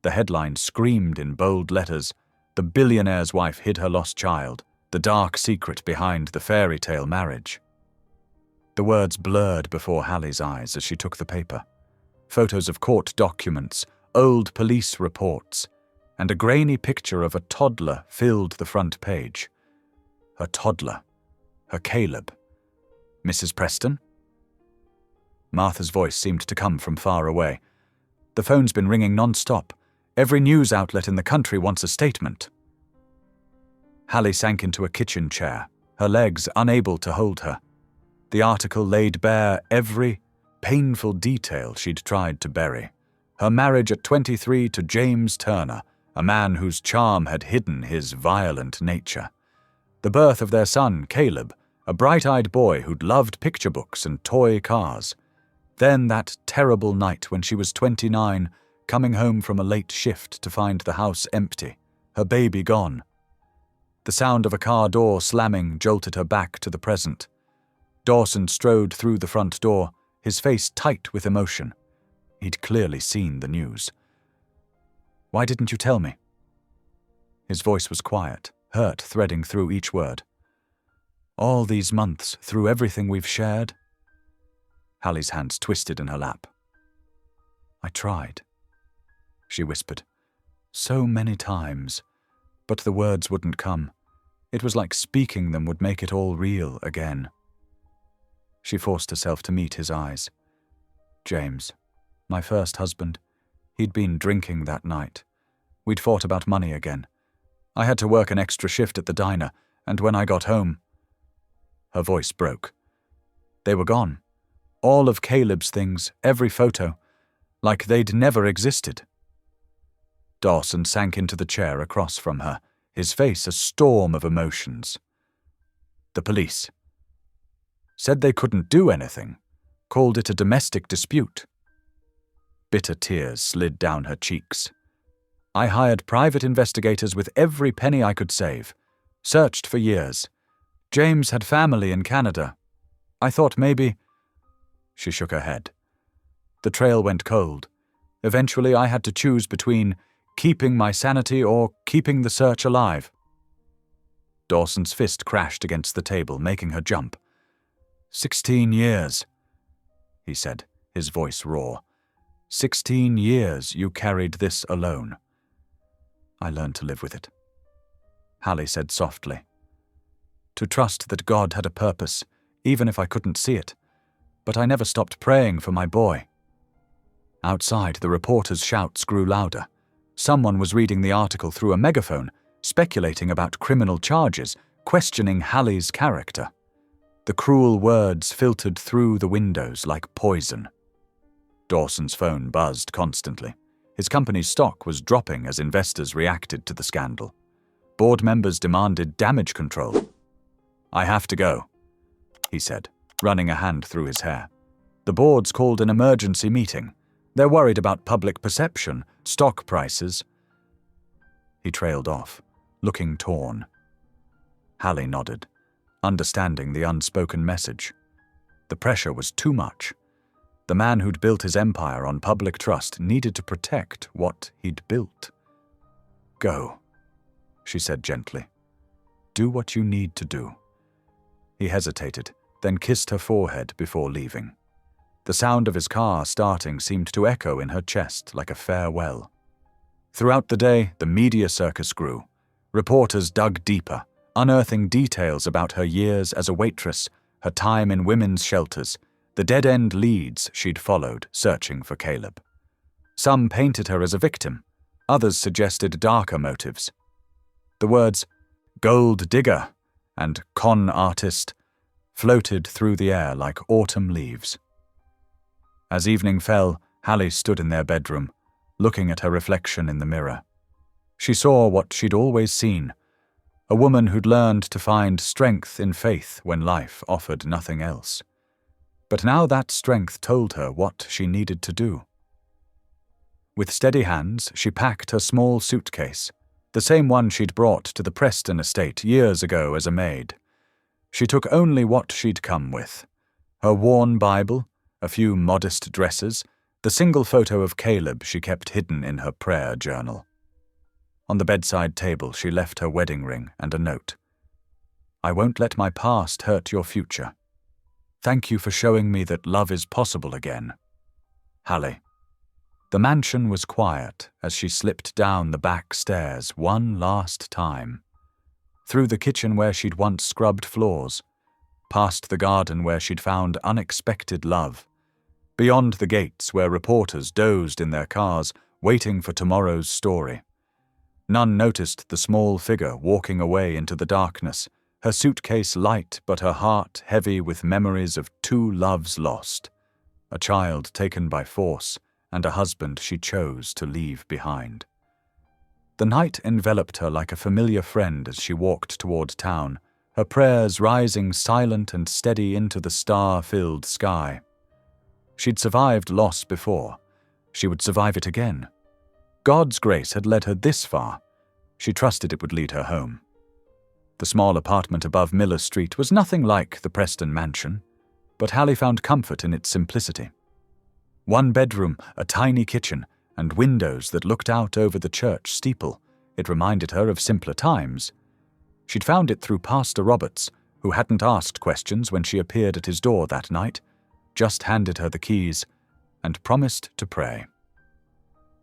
The headline screamed in bold letters, "The billionaire's wife hid her lost child, the dark secret behind the fairy tale marriage." The words blurred before Hallie's eyes as she took the paper. Photos of court documents, old police reports, and a grainy picture of a toddler filled the front page. Her toddler. Her Caleb. "Mrs. Preston?" Martha's voice seemed to come from far away. "The phone's been ringing non-stop. Every news outlet in the country wants a statement." Hallie sank into a kitchen chair, her legs unable to hold her. The article laid bare every painful detail she'd tried to bury. Her marriage at 23 to James Turner, a man whose charm had hidden his violent nature. The birth of their son, Caleb, a bright-eyed boy who'd loved picture books and toy cars. Then that terrible night when she was 29, coming home from a late shift to find the house empty, her baby gone. The sound of a car door slamming jolted her back to the present. Dawson strode through the front door, his face tight with emotion. He'd clearly seen the news. "Why didn't you tell me?" His voice was quiet, hurt threading through each word. "All these months, through everything we've shared?" Hallie's hands twisted in her lap. "I tried," she whispered. "So many times." But the words wouldn't come. It was like speaking them would make it all real again. She forced herself to meet his eyes. "James, my first husband. He'd been drinking that night. We'd fought about money again. I had to work an extra shift at the diner, and when I got home..." Her voice broke. They were gone. All of Caleb's things, every photo, like they'd never existed. Dawson sank into the chair across from her, his face a storm of emotions. "The police. Said they couldn't do anything, called it a domestic dispute." Bitter tears slid down her cheeks. "I hired private investigators with every penny I could save. Searched for years. James had family in Canada. I thought maybe..." She shook her head. "The trail went cold. Eventually I had to choose between keeping my sanity or keeping the search alive." Dawson's fist crashed against the table, making her jump. 16 years, he said, his voice raw. 16 years you carried this alone." "I learned to live with it," Hallie said softly. "To trust that God had a purpose, even if I couldn't see it. But I never stopped praying for my boy." Outside, the reporters' shouts grew louder. Someone was reading the article through a megaphone, speculating about criminal charges, questioning Hallie's character. The cruel words filtered through the windows like poison. Dawson's phone buzzed constantly. His company's stock was dropping as investors reacted to the scandal. Board members demanded damage control. "I have to go," he said, running a hand through his hair. "The board's called an emergency meeting. They're worried about public perception, stock prices." He trailed off, looking torn. Hallie nodded, understanding the unspoken message. The pressure was too much. The man who'd built his empire on public trust needed to protect what he'd built. "Go," she said gently. "Do what you need to do." He hesitated, then kissed her forehead before leaving. The sound of his car starting seemed to echo in her chest like a farewell. Throughout the day, the media circus grew. Reporters dug deeper, unearthing details about her years as a waitress, her time in women's shelters, the dead-end leads she'd followed searching for Caleb. Some painted her as a victim, others suggested darker motives. The words "gold digger" and "con artist" floated through the air like autumn leaves. As evening fell, Hallie stood in their bedroom, looking at her reflection in the mirror. She saw what she'd always seen, a woman who'd learned to find strength in faith when life offered nothing else. But now that strength told her what she needed to do. With steady hands, she packed her small suitcase, the same one she'd brought to the Preston estate years ago as a maid. She took only what she'd come with: her worn Bible, a few modest dresses, the single photo of Caleb she kept hidden in her prayer journal. On the bedside table, she left her wedding ring and a note. "I won't let my past hurt your future. Thank you for showing me that love is possible again. Hallie." The mansion was quiet as she slipped down the back stairs one last time. Through the kitchen where she'd once scrubbed floors, past the garden where she'd found unexpected love, beyond the gates where reporters dozed in their cars, waiting for tomorrow's story. None noticed the small figure walking away into the darkness, her suitcase light but her heart heavy with memories of 2 loves lost, a child taken by force and a husband she chose to leave behind. The night enveloped her like a familiar friend as she walked toward town, her prayers rising silent and steady into the star-filled sky. She'd survived loss before. She would survive it again. God's grace had led her this far. She trusted it would lead her home. The small apartment above Miller Street was nothing like the Preston mansion. but Hallie found comfort in its simplicity. One bedroom, a tiny kitchen, and windows that looked out over the church steeple. It reminded her of simpler times. She'd found it through Pastor Roberts, who hadn't asked questions when she appeared at his door that night, just handed her the keys, and promised to pray.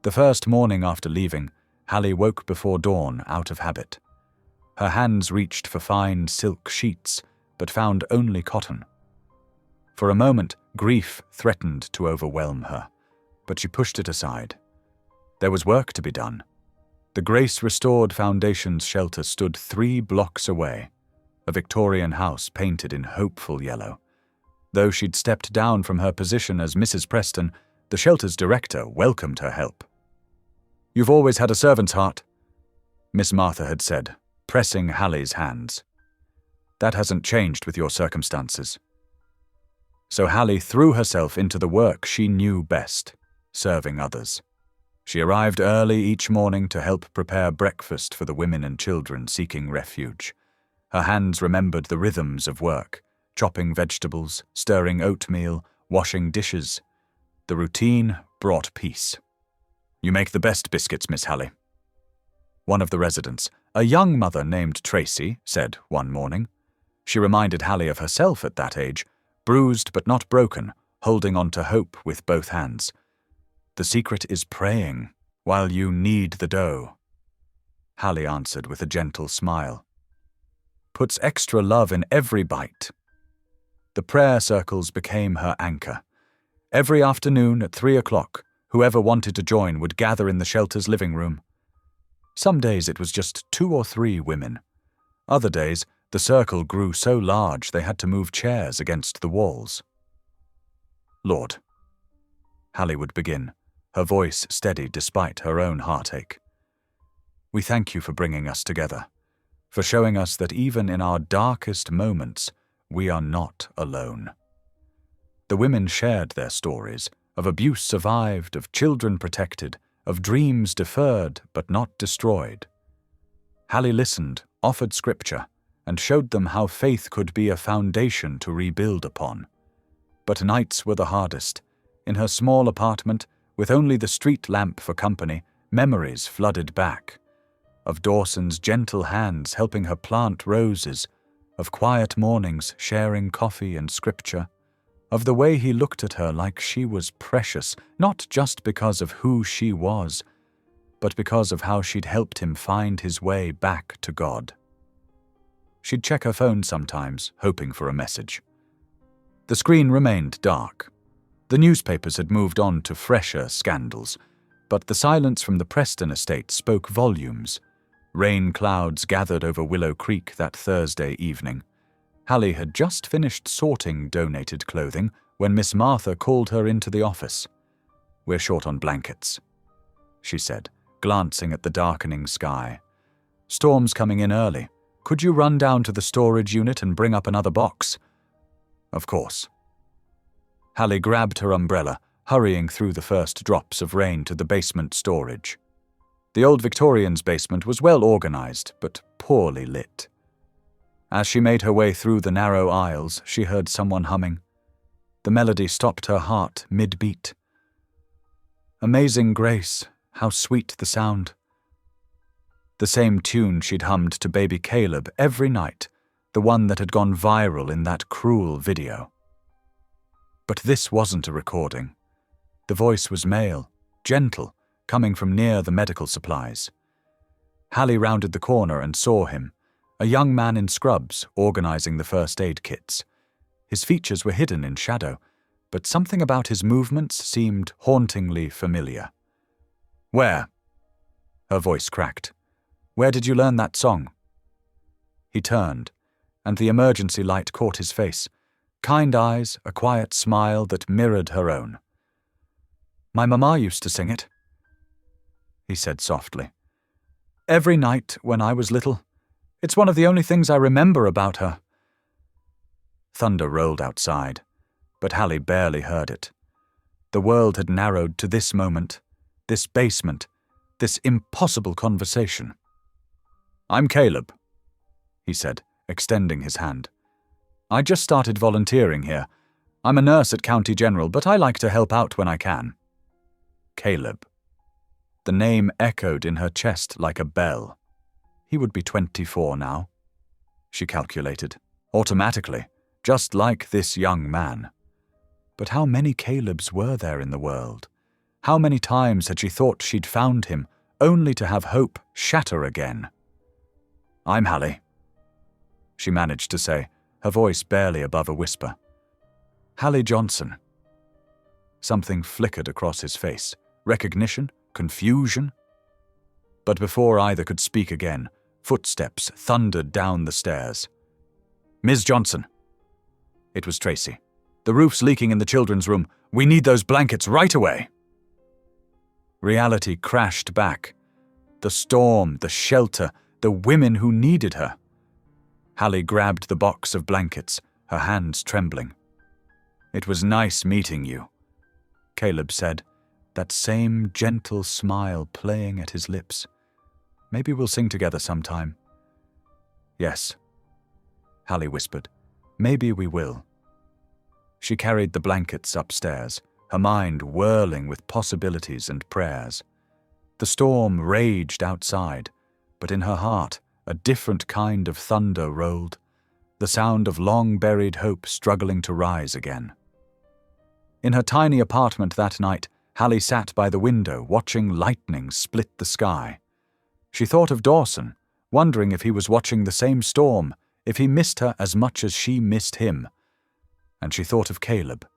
The first morning after leaving, Hallie woke before dawn out of habit. Her hands reached for fine silk sheets, but found only cotton. For a moment, grief threatened to overwhelm her, but she pushed it aside. There was work to be done. The Grace Restored Foundation's shelter stood 3 blocks away, a Victorian house painted in hopeful yellow. Though she'd stepped down from her position as Mrs. Preston, the shelter's director welcomed her help. "You've always had a servant's heart," Miss Martha had said, pressing Hallie's hands. "That hasn't changed with your circumstances." So Hallie threw herself into the work she knew best, serving others. She arrived early each morning to help prepare breakfast for the women and children seeking refuge. Her hands remembered the rhythms of work, chopping vegetables, stirring oatmeal, washing dishes. The routine brought peace. "You make the best biscuits, Miss Hallie," one of the residents, a young mother named Tracy, said one morning. She reminded Hallie of herself at that age, bruised but not broken, holding on to hope with both hands. "The secret is praying while you knead the dough," Hallie answered with a gentle smile. "Puts extra love in every bite." The prayer circles became her anchor. Every afternoon at 3 o'clock, whoever wanted to join would gather in the shelter's living room. Some days it was just 2 or 3 women. Other days, the circle grew so large they had to move chairs against the walls. "Lord," Hallie would begin, her voice steady despite her own heartache. "We thank you for bringing us together, for showing us that even in our darkest moments, we are not alone." The women shared their stories, of abuse survived, of children protected, of dreams deferred but not destroyed. Hallie listened, offered scripture, and showed them how faith could be a foundation to rebuild upon. But nights were the hardest. In her small apartment, with only the street lamp for company, memories flooded back. Of Dawson's gentle hands helping her plant roses, of quiet mornings sharing coffee and scripture, of the way he looked at her like she was precious, not just because of who she was, but because of how she'd helped him find his way back to God. She'd check her phone sometimes, hoping for a message. The screen remained dark. The newspapers had moved on to fresher scandals, but the silence from the Preston estate spoke volumes. Rain clouds gathered over Willow Creek that Thursday evening. Hallie had just finished sorting donated clothing when Miss Martha called her into the office. "We're short on blankets," she said, glancing at the darkening sky. "Storm's coming in early. Could you run down to the storage unit and bring up another box?" "Of course." Hallie grabbed her umbrella, hurrying through the first drops of rain to the basement storage. The old Victorian's basement was well organized, but poorly lit. As she made her way through the narrow aisles, she heard someone humming. The melody stopped her heart mid-beat. "Amazing Grace, how sweet the sound." The same tune she'd hummed to baby Caleb every night, the one that had gone viral in that cruel video. But this wasn't a recording. The voice was male, gentle, coming from near the medical supplies. Hallie rounded the corner and saw him, a young man in scrubs organizing the first aid kits. His features were hidden in shadow, but something about his movements seemed hauntingly familiar. "Where?" Her voice cracked. "Where did you learn that song?" He turned, and the emergency light caught his face. Kind eyes, a quiet smile that mirrored her own. "My mama used to sing it," he said softly. "Every night when I was little. It's one of the only things I remember about her." Thunder rolled outside, but Hallie barely heard it. The world had narrowed to this moment, this basement, this impossible conversation. "I'm Caleb," he said, extending his hand. "I just started volunteering here. I'm a nurse at County General, but I like to help out when I can. Caleb. The name echoed in her chest like a bell. He would be 24 now. She calculated, automatically, just like this young man. But how many Calebs were there in the world? How many times had she thought she'd found him, only to have hope shatter again? I'm Hallie, she managed to say, her voice barely above a whisper. Hallie Johnson. Something flickered across his face. Recognition? Confusion? But before either could speak again, footsteps thundered down the stairs. Ms. Johnson. It was Tracy. The roof's leaking in the children's room. We need those blankets right away. Reality crashed back. The storm, the shelter, the women who needed her. Hallie grabbed the box of blankets, her hands trembling. It was nice meeting you, Caleb said, that same gentle smile playing at his lips. Maybe we'll sing together sometime. Yes, Hallie whispered. Maybe we will. She carried the blankets upstairs, her mind whirling with possibilities and prayers. The storm raged outside, but in her heart a different kind of thunder rolled, the sound of long-buried hope struggling to rise again. In her tiny apartment that night, Hallie sat by the window watching lightning split the sky. She thought of Dawson, wondering if he was watching the same storm, if he missed her as much as she missed him. And she thought of Caleb,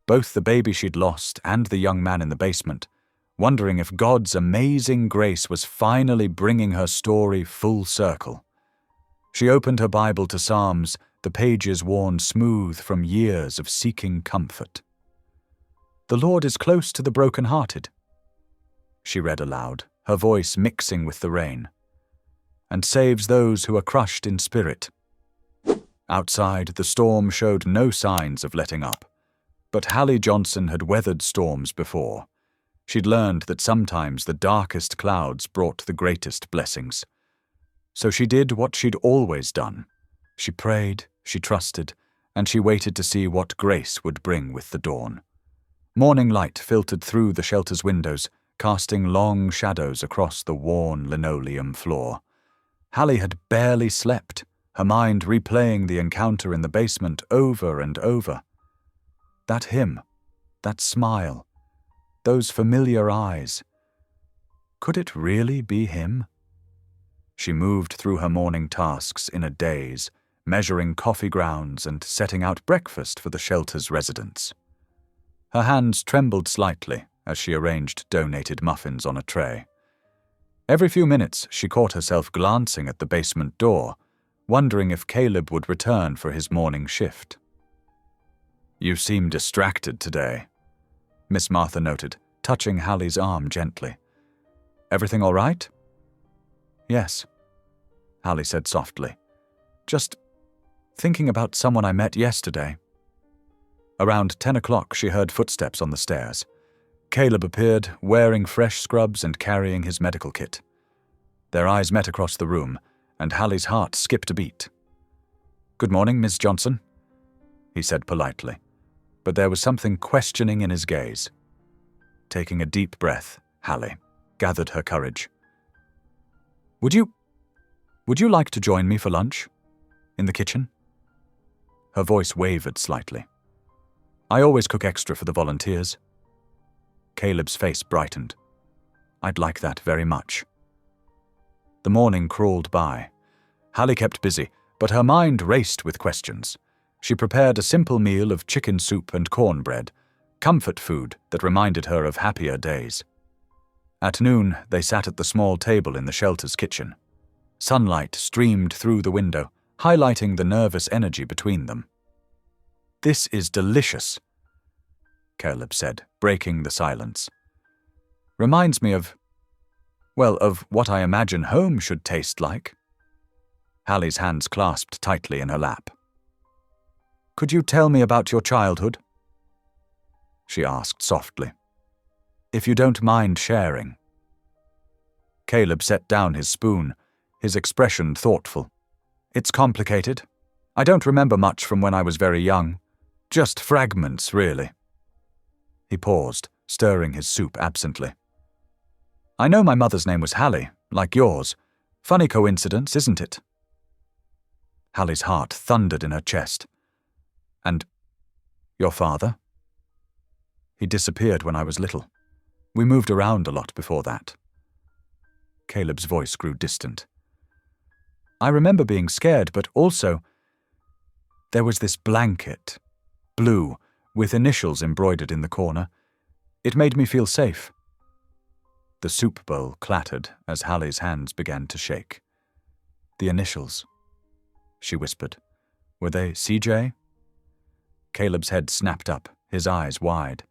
both the baby she'd lost and the young man in the basement, wondering if God's amazing grace was finally bringing her story full circle. She opened her Bible to Psalms, the pages worn smooth from years of seeking comfort. The Lord is close to the broken-hearted, she read aloud, her voice mixing with the rain, and saves those who are crushed in spirit. Outside, the storm showed no signs of letting up, but Hallie Johnson had weathered storms before. She'd learned that sometimes the darkest clouds brought the greatest blessings. So she did what she'd always done. She prayed, she trusted, and she waited to see what grace would bring with the dawn. Morning light filtered through the shelter's windows, casting long shadows across the worn linoleum floor. Hallie had barely slept, her mind replaying the encounter in the basement over and over. That hymn, that smile, those familiar eyes. Could it really be him? She moved through her morning tasks in a daze, measuring coffee grounds and setting out breakfast for the shelter's residents. Her hands trembled slightly as she arranged donated muffins on a tray. Every few minutes she caught herself glancing at the basement door, wondering if Caleb would return for his morning shift. You seem distracted today, Miss Martha noted, touching Hallie's arm gently. Everything all right? Yes, Hallie said softly. Just thinking about someone I met yesterday. Around 10 o'clock she heard footsteps on the stairs. Caleb appeared, wearing fresh scrubs and carrying his medical kit. Their eyes met across the room, and Hallie's heart skipped a beat. Good morning, Miss Johnson, he said politely, but there was something questioning in his gaze. Taking a deep breath, Hallie gathered her courage. Would you like to join me for lunch? In the kitchen? Her voice wavered slightly. I always cook extra for the volunteers. Caleb's face brightened. I'd like that very much. The morning crawled by. Hallie kept busy, but her mind raced with questions. She prepared a simple meal of chicken soup and cornbread, comfort food that reminded her of happier days. At noon, they sat at the small table in the shelter's kitchen. Sunlight streamed through the window, highlighting the nervous energy between them. This is delicious, Caleb said, breaking the silence. Reminds me of what I imagine home should taste like. Hallie's hands clasped tightly in her lap. Could you tell me about your childhood? She asked softly. If you don't mind sharing. Caleb set down his spoon, his expression thoughtful. It's complicated. I don't remember much from when I was very young. Just fragments, really. He paused, stirring his soup absently. I know my mother's name was Hallie, like yours. Funny coincidence, isn't it? Hallie's heart thundered in her chest. And your father? He disappeared when I was little. We moved around a lot before that. Caleb's voice grew distant. I remember being scared, but also there was this blanket, blue, with initials embroidered in the corner. It made me feel safe. The soup bowl clattered as Hallie's hands began to shake. The initials, she whispered. Were they CJ? Caleb's head snapped up, his eyes wide.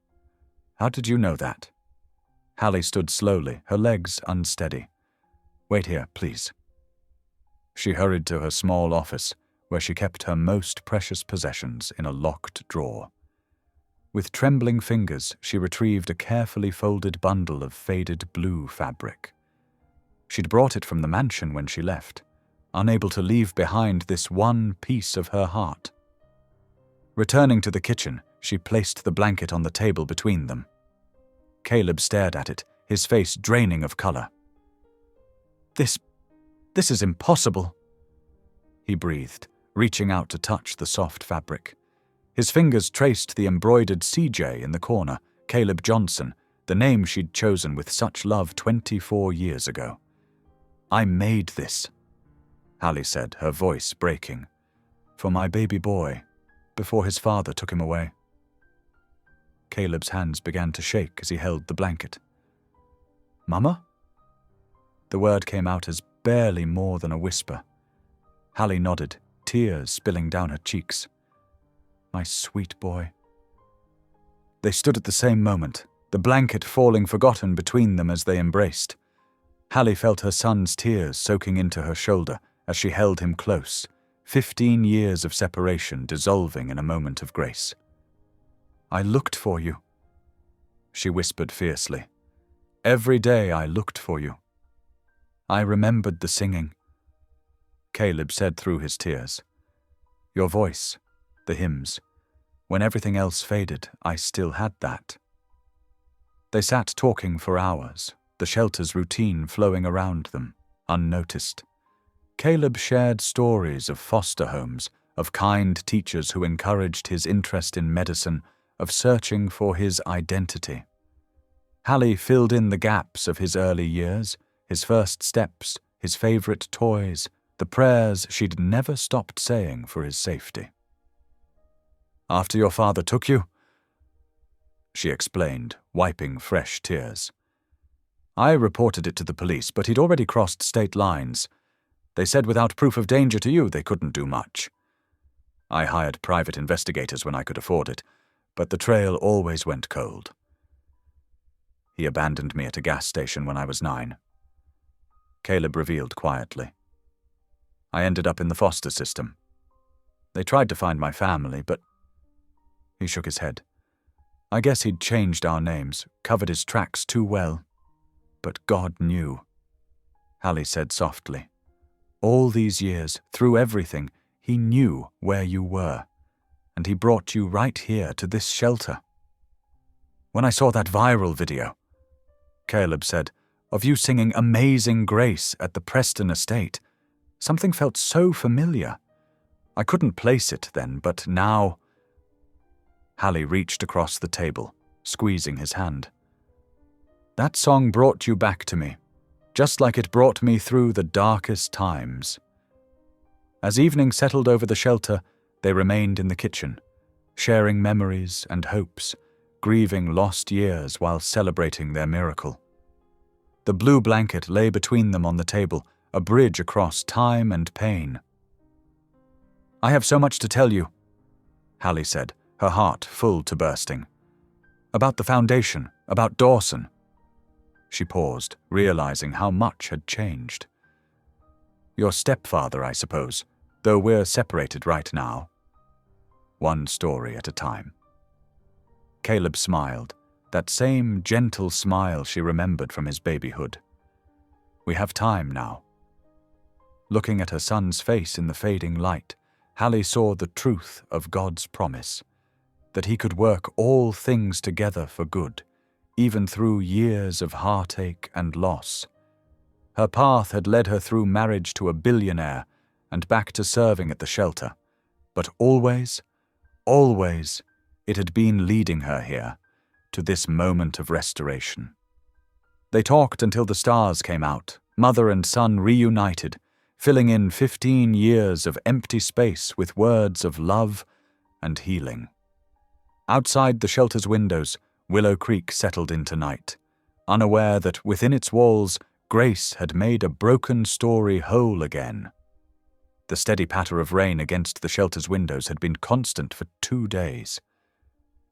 How did you know that? Hallie stood slowly, her legs unsteady. Wait here, please. She hurried to her small office, where she kept her most precious possessions in a locked drawer. With trembling fingers, she retrieved a carefully folded bundle of faded blue fabric. She'd brought it from the mansion when she left, unable to leave behind this one piece of her heart. Returning to the kitchen, she placed the blanket on the table between them. Caleb stared at it, his face draining of color. This is impossible, he breathed, reaching out to touch the soft fabric. His fingers traced the embroidered CJ in the corner, Caleb Johnson, the name she'd chosen with such love 24 years ago. I made this, Hallie said, her voice breaking, for my baby boy, before his father took him away. Caleb's hands began to shake as he held the blanket. Mama? The word came out as barely more than a whisper. Hallie nodded, tears spilling down her cheeks. My sweet boy. They stood at the same moment, the blanket falling forgotten between them as they embraced. Hallie felt her son's tears soaking into her shoulder as she held him close, 15 years of separation dissolving in a moment of grace. I looked for you, she whispered fiercely. Every day I looked for you. I remembered the singing. Caleb said through his tears. Your voice, the hymns. When everything else faded, I still had that. They sat talking for hours, the shelter's routine flowing around them, unnoticed. Caleb shared stories of foster homes, of kind teachers who encouraged his interest in medicine, of searching for his identity. Hallie filled in the gaps of his early years, his first steps, his favorite toys, the prayers she'd never stopped saying for his safety. After your father took you, she explained, wiping fresh tears. I reported it to the police, but he'd already crossed state lines. They said without proof of danger to you, they couldn't do much. I hired private investigators when I could afford it, but the trail always went cold. He abandoned me at a gas station when I was 9. Caleb revealed quietly. I ended up in the foster system. They tried to find my family, but... He shook his head. I guess he'd changed our names, covered his tracks too well. But God knew. Hallie said softly. All these years, through everything, he knew where you were, and he brought you right here to this shelter. When I saw that viral video, Caleb said, of you singing Amazing Grace at the Preston estate, something felt so familiar. I couldn't place it then, but now... Hallie reached across the table, squeezing his hand. That song brought you back to me, just like it brought me through the darkest times. As evening settled over the shelter, they remained in the kitchen, sharing memories and hopes, grieving lost years while celebrating their miracle. The blue blanket lay between them on the table, a bridge across time and pain. I have so much to tell you, Hallie said, her heart full to bursting. About the foundation, about Dawson. She paused, realizing how much had changed. Your stepfather, I suppose, though we're separated right now. One story at a time. Caleb smiled, that same gentle smile she remembered from his babyhood. We have time now. Looking at her son's face in the fading light, Hallie saw the truth of God's promise. that he could work all things together for good, even through years of heartache and loss. Her path had led her through marriage to a billionaire and back to serving at the shelter, but always, it had been leading her here, to this moment of restoration. They talked until the stars came out, mother and son reunited, filling in 15 years of empty space with words of love and healing. Outside the shelter's windows, Willow Creek settled into night, unaware that within its walls, Grace had made a broken story whole again. The steady patter of rain against the shelter's windows had been constant for 2 days.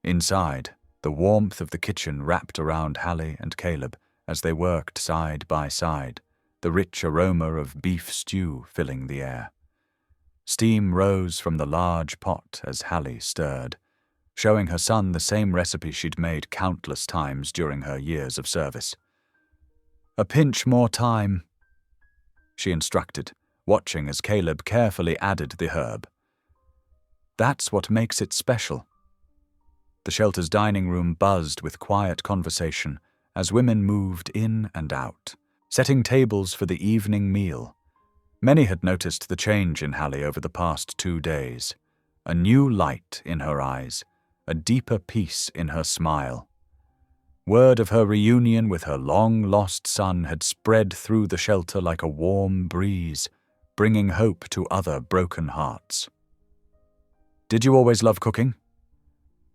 Inside, the warmth of the kitchen wrapped around Hallie and Caleb as they worked side by side, the rich aroma of beef stew filling the air. Steam rose from the large pot as Hallie stirred, showing her son the same recipe she'd made countless times during her years of service. "A pinch more thyme," she instructed, watching as Caleb carefully added the herb. "That's what makes it special." The shelter's dining room buzzed with quiet conversation as women moved in and out, setting tables for the evening meal. Many had noticed the change in Hallie over the past 2 days, a new light in her eyes, a deeper peace in her smile. Word of her reunion with her long-lost son had spread through the shelter like a warm breeze, bringing hope to other broken hearts. "Did you always love cooking?"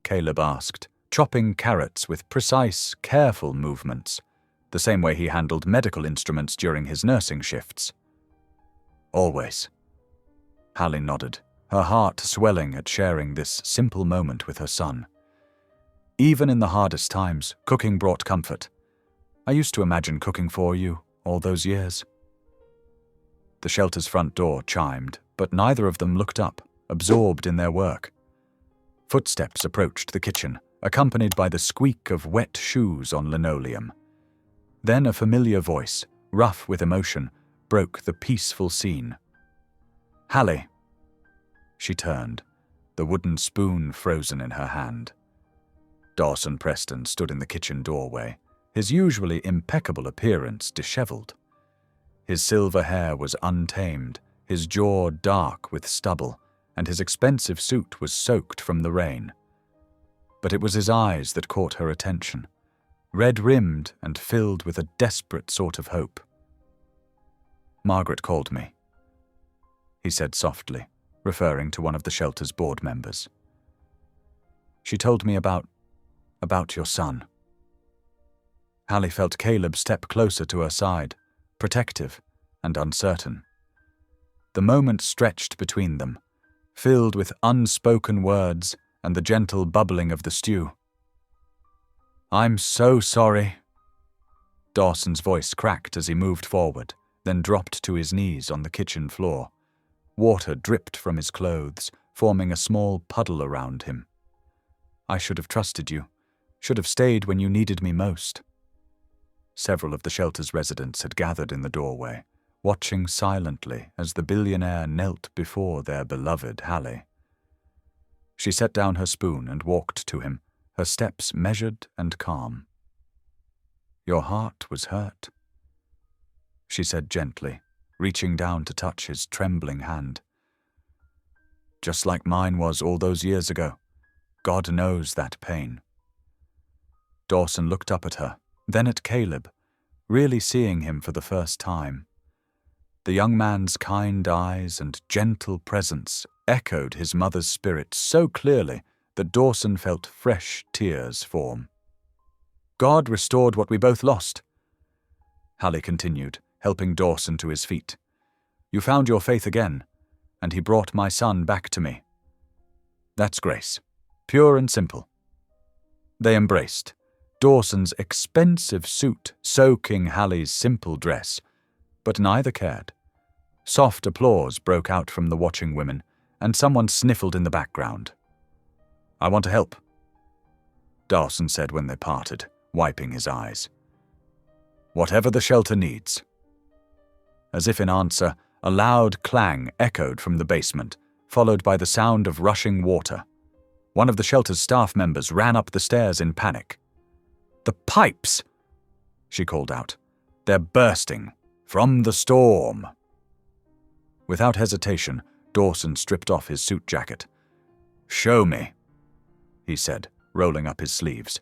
Caleb asked, chopping carrots with precise, careful movements, the same way he handled medical instruments during his nursing shifts. "Always." Hallie nodded, her heart swelling at sharing this simple moment with her son. "Even in the hardest times, cooking brought comfort. I used to imagine cooking for you all those years." The shelter's front door chimed, but neither of them looked up, absorbed in their work. Footsteps approached the kitchen, accompanied by the squeak of wet shoes on linoleum. Then a familiar voice, rough with emotion, broke the peaceful scene. "Hallie." She turned, the wooden spoon frozen in her hand. Dawson Preston stood in the kitchen doorway, his usually impeccable appearance disheveled. His silver hair was untamed, his jaw dark with stubble, and his expensive suit was soaked from the rain. But it was his eyes that caught her attention, red-rimmed and filled with a desperate sort of hope. "Margaret called me," he said softly, referring to one of the shelter's board members. "She told me about your son." Hallie felt Caleb step closer to her side, protective and uncertain. The moment stretched between them, filled with unspoken words and the gentle bubbling of the stew. "I'm so sorry." Dawson's voice cracked as he moved forward, then dropped to his knees on the kitchen floor. Water dripped from his clothes, forming a small puddle around him. "I should have trusted you, should have stayed when you needed me most." Several of the shelter's residents had gathered in the doorway, watching silently as the billionaire knelt before their beloved Hallie. She set down her spoon and walked to him, her steps measured and calm. "Your heart was hurt," she said gently, reaching down to touch his trembling hand. "Just like mine was all those years ago. God knows that pain." Dawson looked up at her, then at Caleb, really seeing him for the first time. The young man's kind eyes and gentle presence echoed his mother's spirit so clearly that Dawson felt fresh tears form. "God restored what we both lost," Hallie continued, helping Dawson to his feet. "You found your faith again, and he brought my son back to me. That's grace, pure and simple." They embraced, Dawson's expensive suit soaking Hallie's simple dress, but neither cared. Soft applause broke out from the watching women, and someone sniffled in the background. "I want to help," Dawson said when they parted, wiping his eyes. "Whatever the shelter needs." As if in answer, a loud clang echoed from the basement, followed by the sound of rushing water. One of the shelter's staff members ran up the stairs in panic. "The pipes!" she called out. "They're bursting. From the storm." Without hesitation, Dawson stripped off his suit jacket. "Show me," he said, rolling up his sleeves.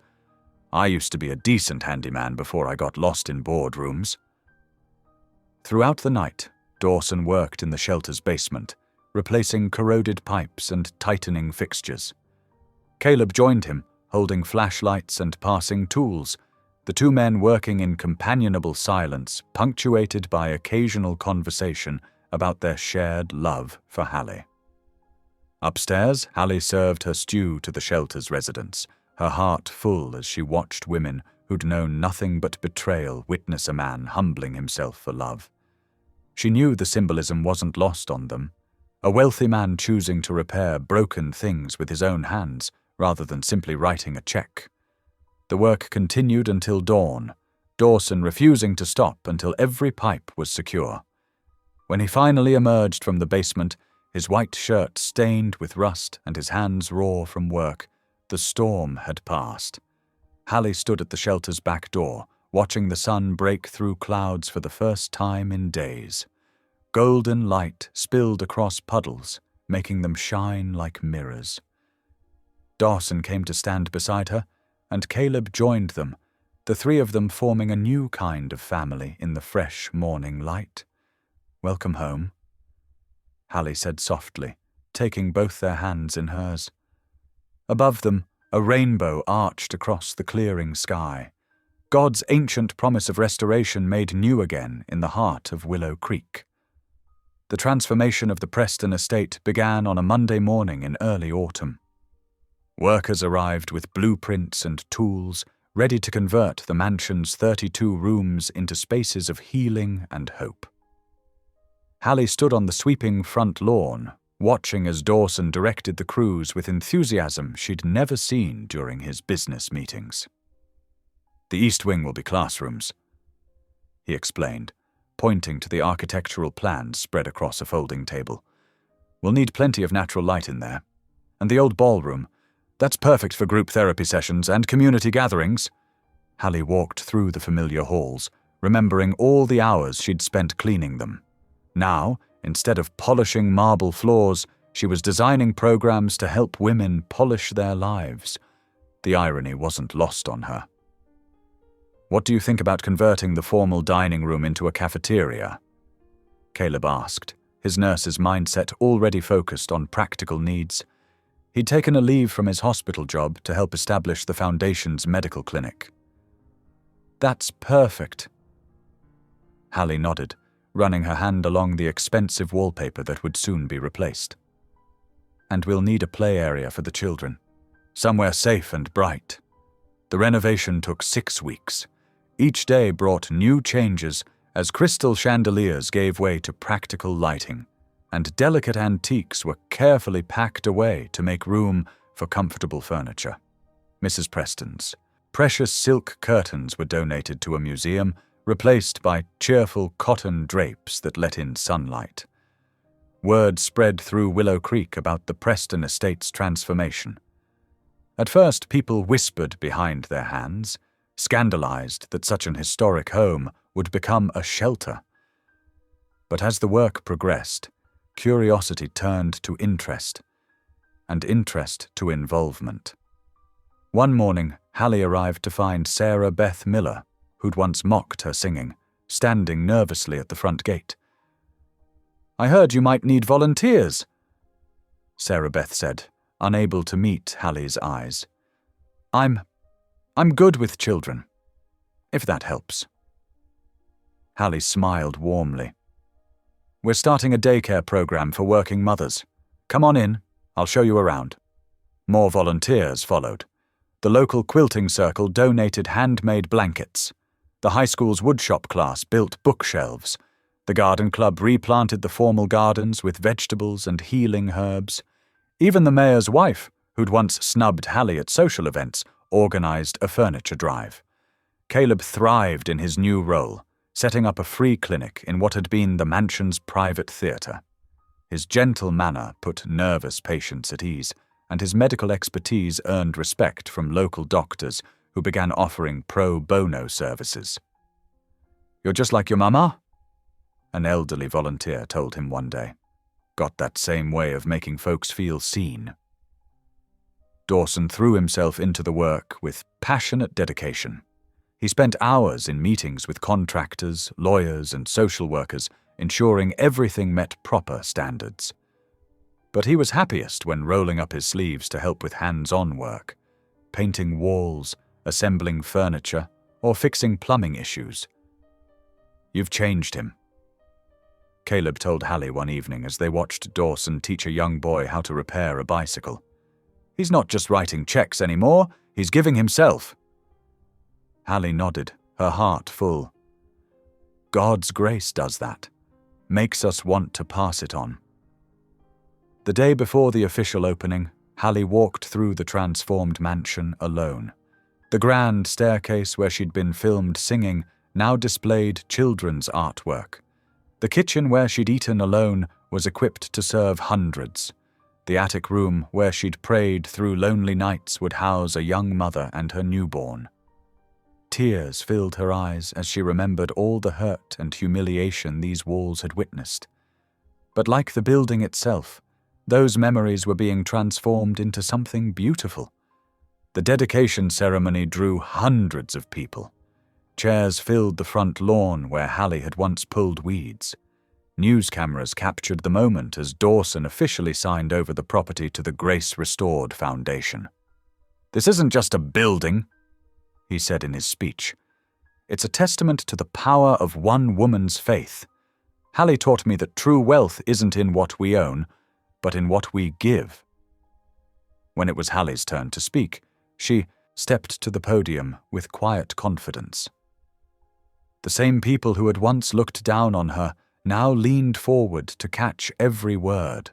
"I used to be a decent handyman before I got lost in boardrooms." Throughout the night, Dawson worked in the shelter's basement, replacing corroded pipes and tightening fixtures. Caleb joined him, holding flashlights and passing tools, the two men working in companionable silence, punctuated by occasional conversation about their shared love for Hallie. Upstairs, Hallie served her stew to the shelter's residents, her heart full as she watched women who'd known nothing but betrayal witness a man humbling himself for love. She knew the symbolism wasn't lost on them. A wealthy man choosing to repair broken things with his own hands rather than simply writing a check. The work continued until dawn, Dawson refusing to stop until every pipe was secure. When he finally emerged from the basement, his white shirt stained with rust and his hands raw from work, the storm had passed. Hallie stood at the shelter's back door, watching the sun break through clouds for the first time in days. Golden light spilled across puddles, making them shine like mirrors. Dawson came to stand beside her, and Caleb joined them, the three of them forming a new kind of family in the fresh morning light. "Welcome home," Hallie said softly, taking both their hands in hers. Above them, a rainbow arched across the clearing sky. God's ancient promise of restoration made new again in the heart of Willow Creek. The transformation of the Preston estate began on a Monday morning in early autumn. Workers arrived with blueprints and tools, ready to convert the mansion's 32 rooms into spaces of healing and hope. Hallie stood on the sweeping front lawn, watching as Dawson directed the crews with enthusiasm she'd never seen during his business meetings. "The East Wing will be classrooms," he explained, pointing to the architectural plans spread across a folding table. "We'll need plenty of natural light in there. And the old ballroom, that's perfect for group therapy sessions and community gatherings." Hallie walked through the familiar halls, remembering all the hours she'd spent cleaning them. Now, instead of polishing marble floors, she was designing programs to help women polish their lives. The irony wasn't lost on her. "What do you think about converting the formal dining room into a cafeteria?" Caleb asked, his nurse's mindset already focused on practical needs. He'd taken a leave from his hospital job to help establish the Foundation's medical clinic. "That's perfect." Hallie nodded, running her hand along the expensive wallpaper that would soon be replaced. "And we'll need a play area for the children. Somewhere safe and bright." The renovation took 6 weeks. Each day brought new changes as crystal chandeliers gave way to practical lighting, and delicate antiques were carefully packed away to make room for comfortable furniture. Mrs. Preston's precious silk curtains were donated to a museum, replaced by cheerful cotton drapes that let in sunlight. Word spread through Willow Creek about the Preston estate's transformation. At first, people whispered behind their hands, scandalized that such an historic home would become a shelter. But as the work progressed, curiosity turned to interest, and interest to involvement. One morning, Hallie arrived to find Sarah Beth Miller, who'd once mocked her singing, standing nervously at the front gate. "I heard you might need volunteers," Sarah Beth said, unable to meet Hallie's eyes. I'm good with children, if that helps." Hallie smiled warmly. "We're starting a daycare program for working mothers. Come on in, I'll show you around." More volunteers followed. The local quilting circle donated handmade blankets. The high school's woodshop class built bookshelves. The garden club replanted the formal gardens with vegetables and healing herbs. Even the mayor's wife, who'd once snubbed Hallie at social events, organized a furniture drive. Caleb thrived in his new role, setting up a free clinic in what had been the mansion's private theater. His gentle manner put nervous patients at ease, and his medical expertise earned respect from local doctors who began offering pro bono services. "You're just like your mama," an elderly volunteer told him one day. "Got that same way of making folks feel seen." Dawson threw himself into the work with passionate dedication. He spent hours in meetings with contractors, lawyers, and social workers, ensuring everything met proper standards. But he was happiest when rolling up his sleeves to help with hands-on work, painting walls, assembling furniture, or fixing plumbing issues. "You've changed him," Caleb told Hallie one evening as they watched Dawson teach a young boy how to repair a bicycle. "He's not just writing checks anymore, he's giving himself." Hallie nodded, her heart full. God's grace does that, makes us want to pass it on. The day before the official opening, Hallie walked through the transformed mansion alone. The grand staircase where she'd been filmed singing now displayed children's artwork. The kitchen where she'd eaten alone was equipped to serve hundreds. The attic room where she'd prayed through lonely nights would house a young mother and her newborn. Tears filled her eyes as she remembered all the hurt and humiliation these walls had witnessed. But like the building itself, those memories were being transformed into something beautiful. The dedication ceremony drew hundreds of people. Chairs filled the front lawn where Hallie had once pulled weeds. News cameras captured the moment as Dawson officially signed over the property to the Grace Restored Foundation. "This isn't just a building," he said in his speech. "It's a testament to the power of one woman's faith. Hallie taught me that true wealth isn't in what we own, but in what we give." When it was Hallie's turn to speak, she stepped to the podium with quiet confidence. The same people who had once looked down on her now leaned forward to catch every word.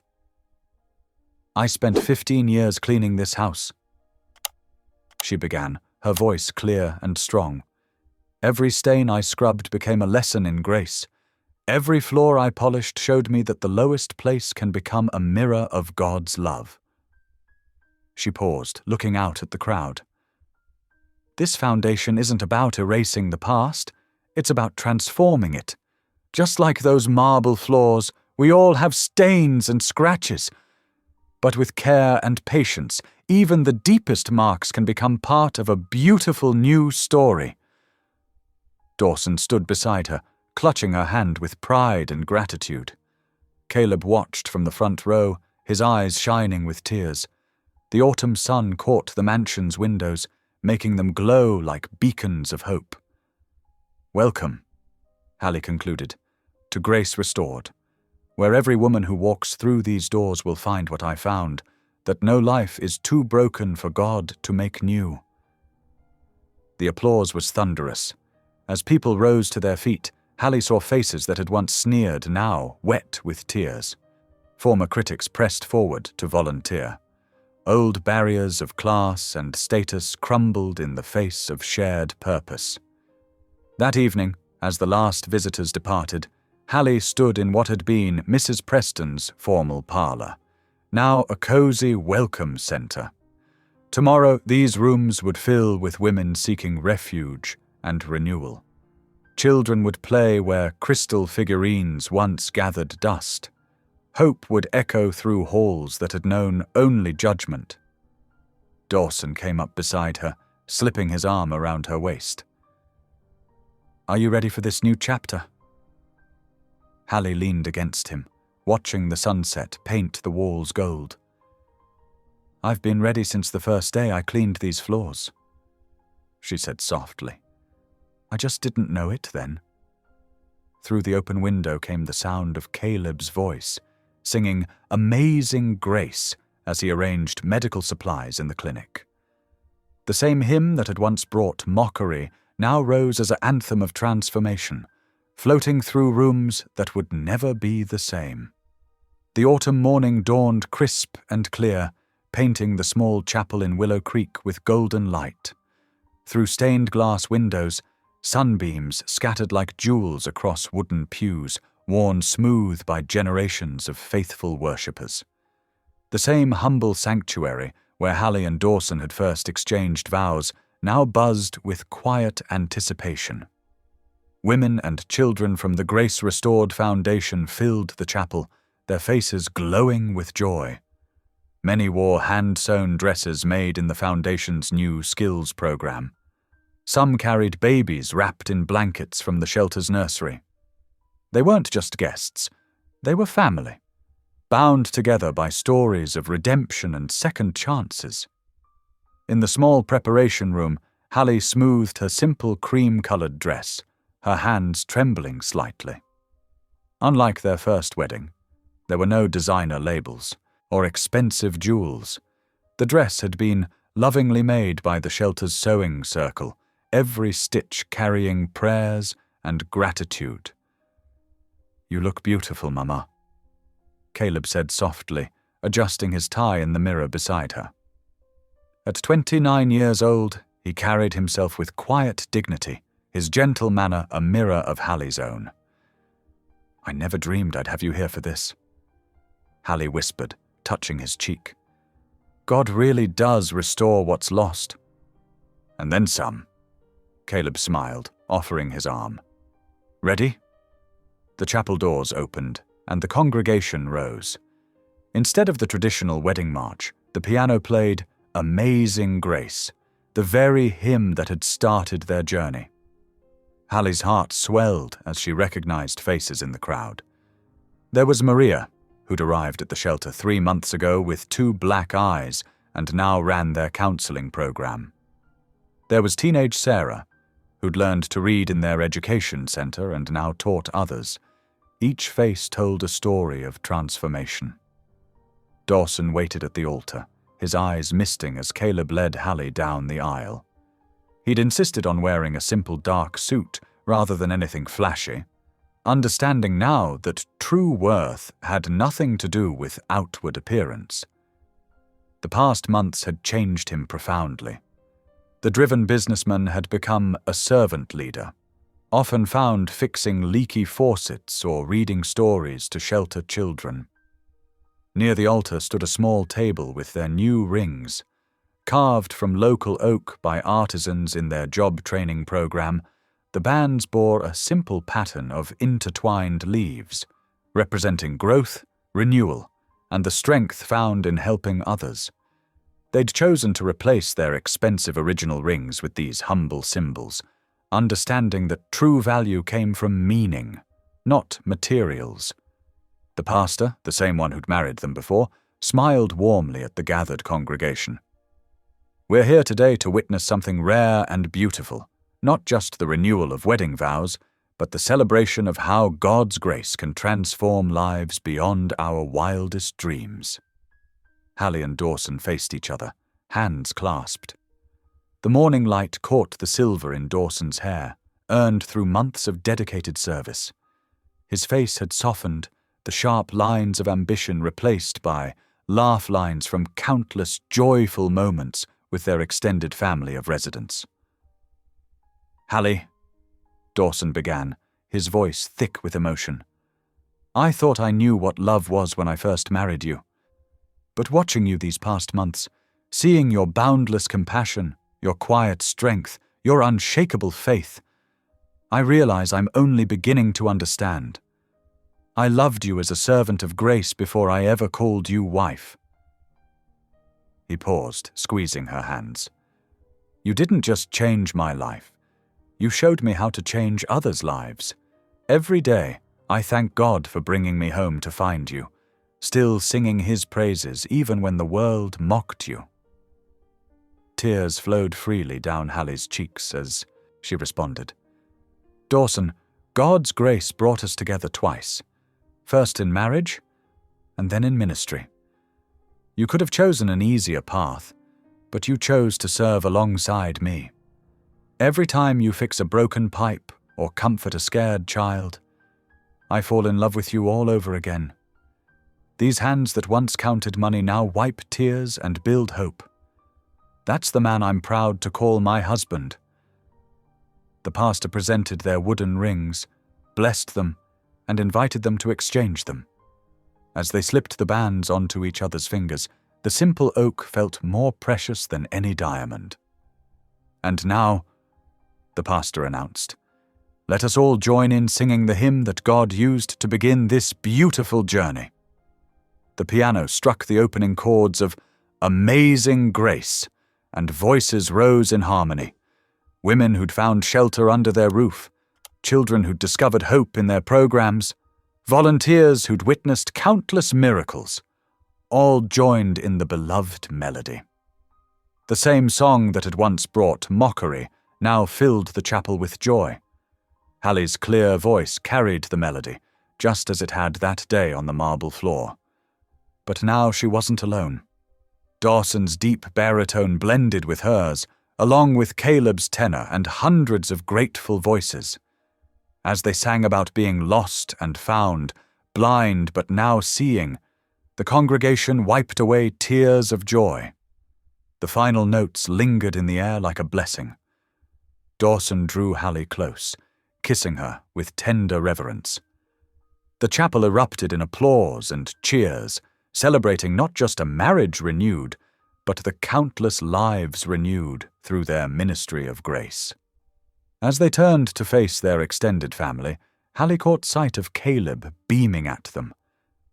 "I spent 15 years cleaning this house," she began, her voice clear and strong. "Every stain I scrubbed became a lesson in grace. Every floor I polished showed me that the lowest place can become a mirror of God's love." She paused, looking out at the crowd. "This foundation isn't about erasing the past, it's about transforming it. Just like those marble floors, we all have stains and scratches. But with care and patience, even the deepest marks can become part of a beautiful new story." Dawson stood beside her, clutching her hand with pride and gratitude. Caleb watched from the front row, his eyes shining with tears. The autumn sun caught the mansion's windows, making them glow like beacons of hope. "Welcome," Hallie concluded, "to Grace Restored, where every woman who walks through these doors will find what I found, that no life is too broken for God to make new." The applause was thunderous. As people rose to their feet, Hallie saw faces that had once sneered now wet with tears. Former critics pressed forward to volunteer. Old barriers of class and status crumbled in the face of shared purpose. That evening, as the last visitors departed, Hallie stood in what had been Mrs. Preston's formal parlour, now a cosy welcome centre. Tomorrow these rooms would fill with women seeking refuge and renewal. Children would play where crystal figurines once gathered dust. Hope would echo through halls that had known only judgment. Dawson came up beside her, slipping his arm around her waist. "Are you ready for this new chapter?" Hallie leaned against him, watching the sunset paint the walls gold. "I've been ready since the first day I cleaned these floors," she said softly. "I just didn't know it then." Through the open window came the sound of Caleb's voice, singing Amazing Grace as he arranged medical supplies in the clinic. The same hymn that had once brought mockery now rose as an anthem of transformation, floating through rooms that would never be the same. The autumn morning dawned crisp and clear, painting the small chapel in Willow Creek with golden light. Through stained glass windows, sunbeams scattered like jewels across wooden pews, worn smooth by generations of faithful worshippers. The same humble sanctuary where Hallie and Dawson had first exchanged vows now buzzed with quiet anticipation. Women and children from the Grace-Restored Foundation filled the chapel, their faces glowing with joy. Many wore hand-sewn dresses made in the Foundation's new skills program. Some carried babies wrapped in blankets from the shelter's nursery. They weren't just guests, they were family, bound together by stories of redemption and second chances. In the small preparation room, Hallie smoothed her simple cream-colored dress, her hands trembling slightly. Unlike their first wedding, there were no designer labels or expensive jewels. The dress had been lovingly made by the shelter's sewing circle, every stitch carrying prayers and gratitude. "You look beautiful, Mama," Caleb said softly, adjusting his tie in the mirror beside her. At 29 years old, he carried himself with quiet dignity, his gentle manner a mirror of Hallie's own. "I never dreamed I'd have you here for this," Hallie whispered, touching his cheek. "God really does restore what's lost." "And then some," Caleb smiled, offering his arm. "Ready?" The chapel doors opened, and the congregation rose. Instead of the traditional wedding march, the piano played "Amazing Grace," the very hymn that had started their journey. Hallie's heart swelled as she recognized faces in the crowd. There was Maria, who'd arrived at the shelter 3 months ago with 2 black eyes and now ran their counseling program. There was teenage Sarah, who'd learned to read in their education center and now taught others. Each face told a story of transformation. Dawson waited at the altar, his eyes misting as Caleb led Hallie down the aisle. He'd insisted on wearing a simple dark suit rather than anything flashy, understanding now that true worth had nothing to do with outward appearance. The past months had changed him profoundly. The driven businessman had become a servant leader, often found fixing leaky faucets or reading stories to shelter children. Near the altar stood a small table with their new rings. Carved from local oak by artisans in their job training program, the bands bore a simple pattern of intertwined leaves, representing growth, renewal, and the strength found in helping others. They'd chosen to replace their expensive original rings with these humble symbols, understanding that true value came from meaning, not materials. The pastor, the same one who'd married them before, smiled warmly at the gathered congregation. "We're here today to witness something rare and beautiful, not just the renewal of wedding vows, but the celebration of how God's grace can transform lives beyond our wildest dreams." Hallie and Dawson faced each other, hands clasped. The morning light caught the silver in Dawson's hair, earned through months of dedicated service. His face had softened, the sharp lines of ambition replaced by laugh lines from countless joyful moments with their extended family of residents. "Hallie," Dawson began, his voice thick with emotion, "I thought I knew what love was when I first married you. But watching you these past months, seeing your boundless compassion, your quiet strength, your unshakable faith, I realize I'm only beginning to understand. I loved you as a servant of grace before I ever called you wife." He paused, squeezing her hands. "You didn't just change my life. You showed me how to change others' lives. Every day, I thank God for bringing me home to find you, still singing His praises even when the world mocked you." Tears flowed freely down Hallie's cheeks as she responded. "Dawson, God's grace brought us together twice, first in marriage and then in ministry. You could have chosen an easier path, but you chose to serve alongside me. Every time you fix a broken pipe or comfort a scared child, I fall in love with you all over again. These hands that once counted money now wipe tears and build hope. That's the man I'm proud to call my husband." The pastor presented their wooden rings, blessed them, and invited them to exchange them. As they slipped the bands onto each other's fingers, the simple oak felt more precious than any diamond. "And now," the pastor announced, "let us all join in singing the hymn that God used to begin this beautiful journey." The piano struck the opening chords of "Amazing Grace," and voices rose in harmony. Women who'd found shelter under their roof, children who'd discovered hope in their programs, volunteers who'd witnessed countless miracles, all joined in the beloved melody. The same song that had once brought mockery now filled the chapel with joy. Hallie's clear voice carried the melody, just as it had that day on the marble floor. But now she wasn't alone. Dawson's deep baritone blended with hers, along with Caleb's tenor and hundreds of grateful voices. As they sang about being lost and found, blind but now seeing, the congregation wiped away tears of joy. The final notes lingered in the air like a blessing. Dawson drew Hallie close, kissing her with tender reverence. The chapel erupted in applause and cheers, celebrating not just a marriage renewed, but the countless lives renewed through their ministry of grace. As they turned to face their extended family, Hallie caught sight of Caleb beaming at them.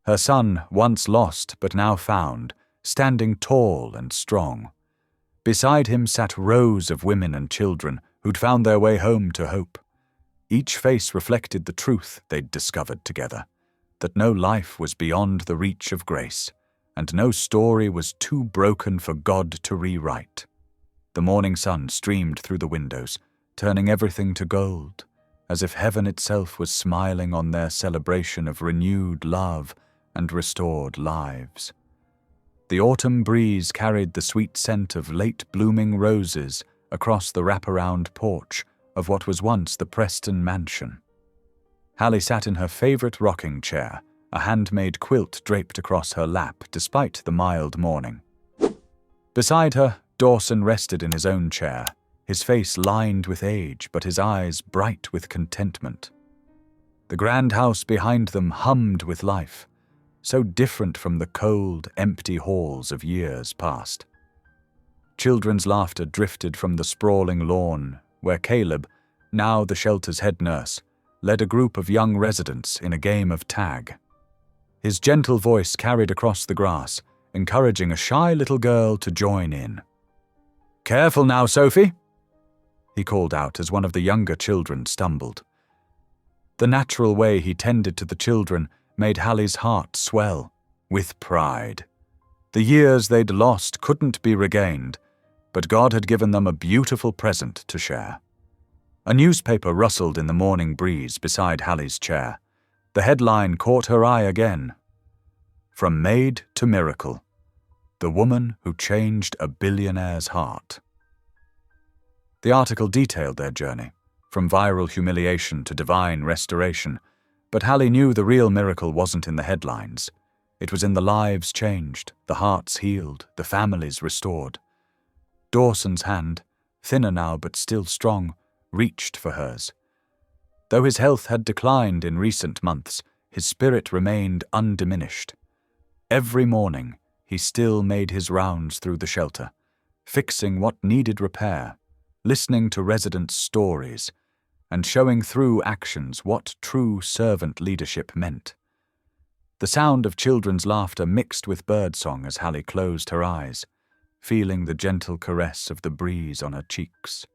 Her son, once lost but now found, standing tall and strong. Beside him sat rows of women and children who'd found their way home to hope. Each face reflected the truth they'd discovered together, that no life was beyond the reach of grace, and no story was too broken for God to rewrite. The morning sun streamed through the windows, turning everything to gold, as if heaven itself was smiling on their celebration of renewed love and restored lives. The autumn breeze carried the sweet scent of late-blooming roses across the wraparound porch of what was once the Preston mansion. Hallie sat in her favorite rocking chair, a handmade quilt draped across her lap despite the mild morning. Beside her, Dawson rested in his own chair, his face lined with age but his eyes bright with contentment. The grand house behind them hummed with life, so different from the cold, empty halls of years past. Children's laughter drifted from the sprawling lawn, where Caleb, now the shelter's head nurse, led a group of young residents in a game of tag. His gentle voice carried across the grass, encouraging a shy little girl to join in. "Careful now, Sophie," he called out as one of the younger children stumbled. The natural way he tended to the children made Hallie's heart swell with pride. The years they'd lost couldn't be regained, but God had given them a beautiful present to share. A newspaper rustled in the morning breeze beside Hallie's chair. The headline caught her eye again. "From Maid to Miracle, the woman who changed a billionaire's heart." The article detailed their journey, from viral humiliation to divine restoration, but Hallie knew the real miracle wasn't in the headlines. It was in the lives changed, the hearts healed, the families restored. Dawson's hand, thinner now but still strong, reached for hers. Though his health had declined in recent months, his spirit remained undiminished. Every morning, he still made his rounds through the shelter, fixing what needed repair, listening to residents' stories, and showing through actions what true servant leadership meant. The sound of children's laughter mixed with birdsong as Hallie closed her eyes, feeling the gentle caress of the breeze on her cheeks.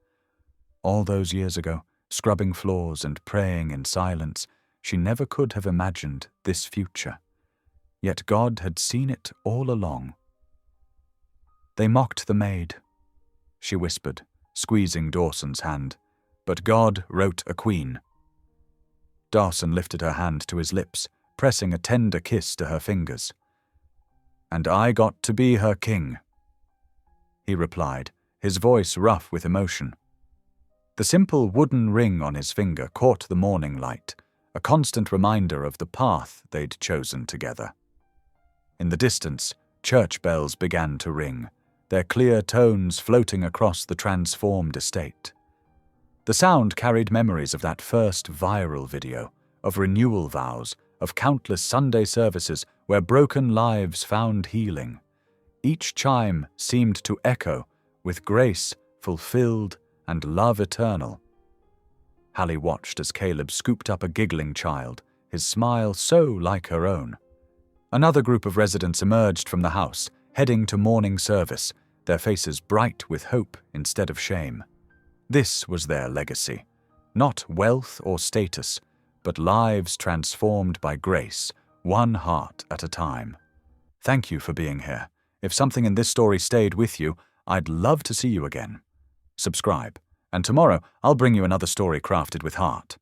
All those years ago, scrubbing floors and praying in silence, she never could have imagined this future. Yet God had seen it all along. "They mocked the maid," she whispered, squeezing Dawson's hand, "but God wrote a queen." Dawson lifted her hand to his lips, pressing a tender kiss to her fingers. "And I got to be her king," he replied, his voice rough with emotion. The simple wooden ring on his finger caught the morning light, a constant reminder of the path they'd chosen together. In the distance, church bells began to ring, their clear tones floating across the transformed estate. The sound carried memories of that first viral video, of renewal vows, of countless Sunday services where broken lives found healing. Each chime seemed to echo with grace fulfilled and love eternal. Hallie watched as Caleb scooped up a giggling child, his smile so like her own. Another group of residents emerged from the house, heading to morning service, their faces bright with hope instead of shame. This was their legacy. Not wealth or status, but lives transformed by grace, one heart at a time. Thank you for being here. If something in this story stayed with you, I'd love to see you again. Subscribe, and tomorrow I'll bring you another story crafted with heart.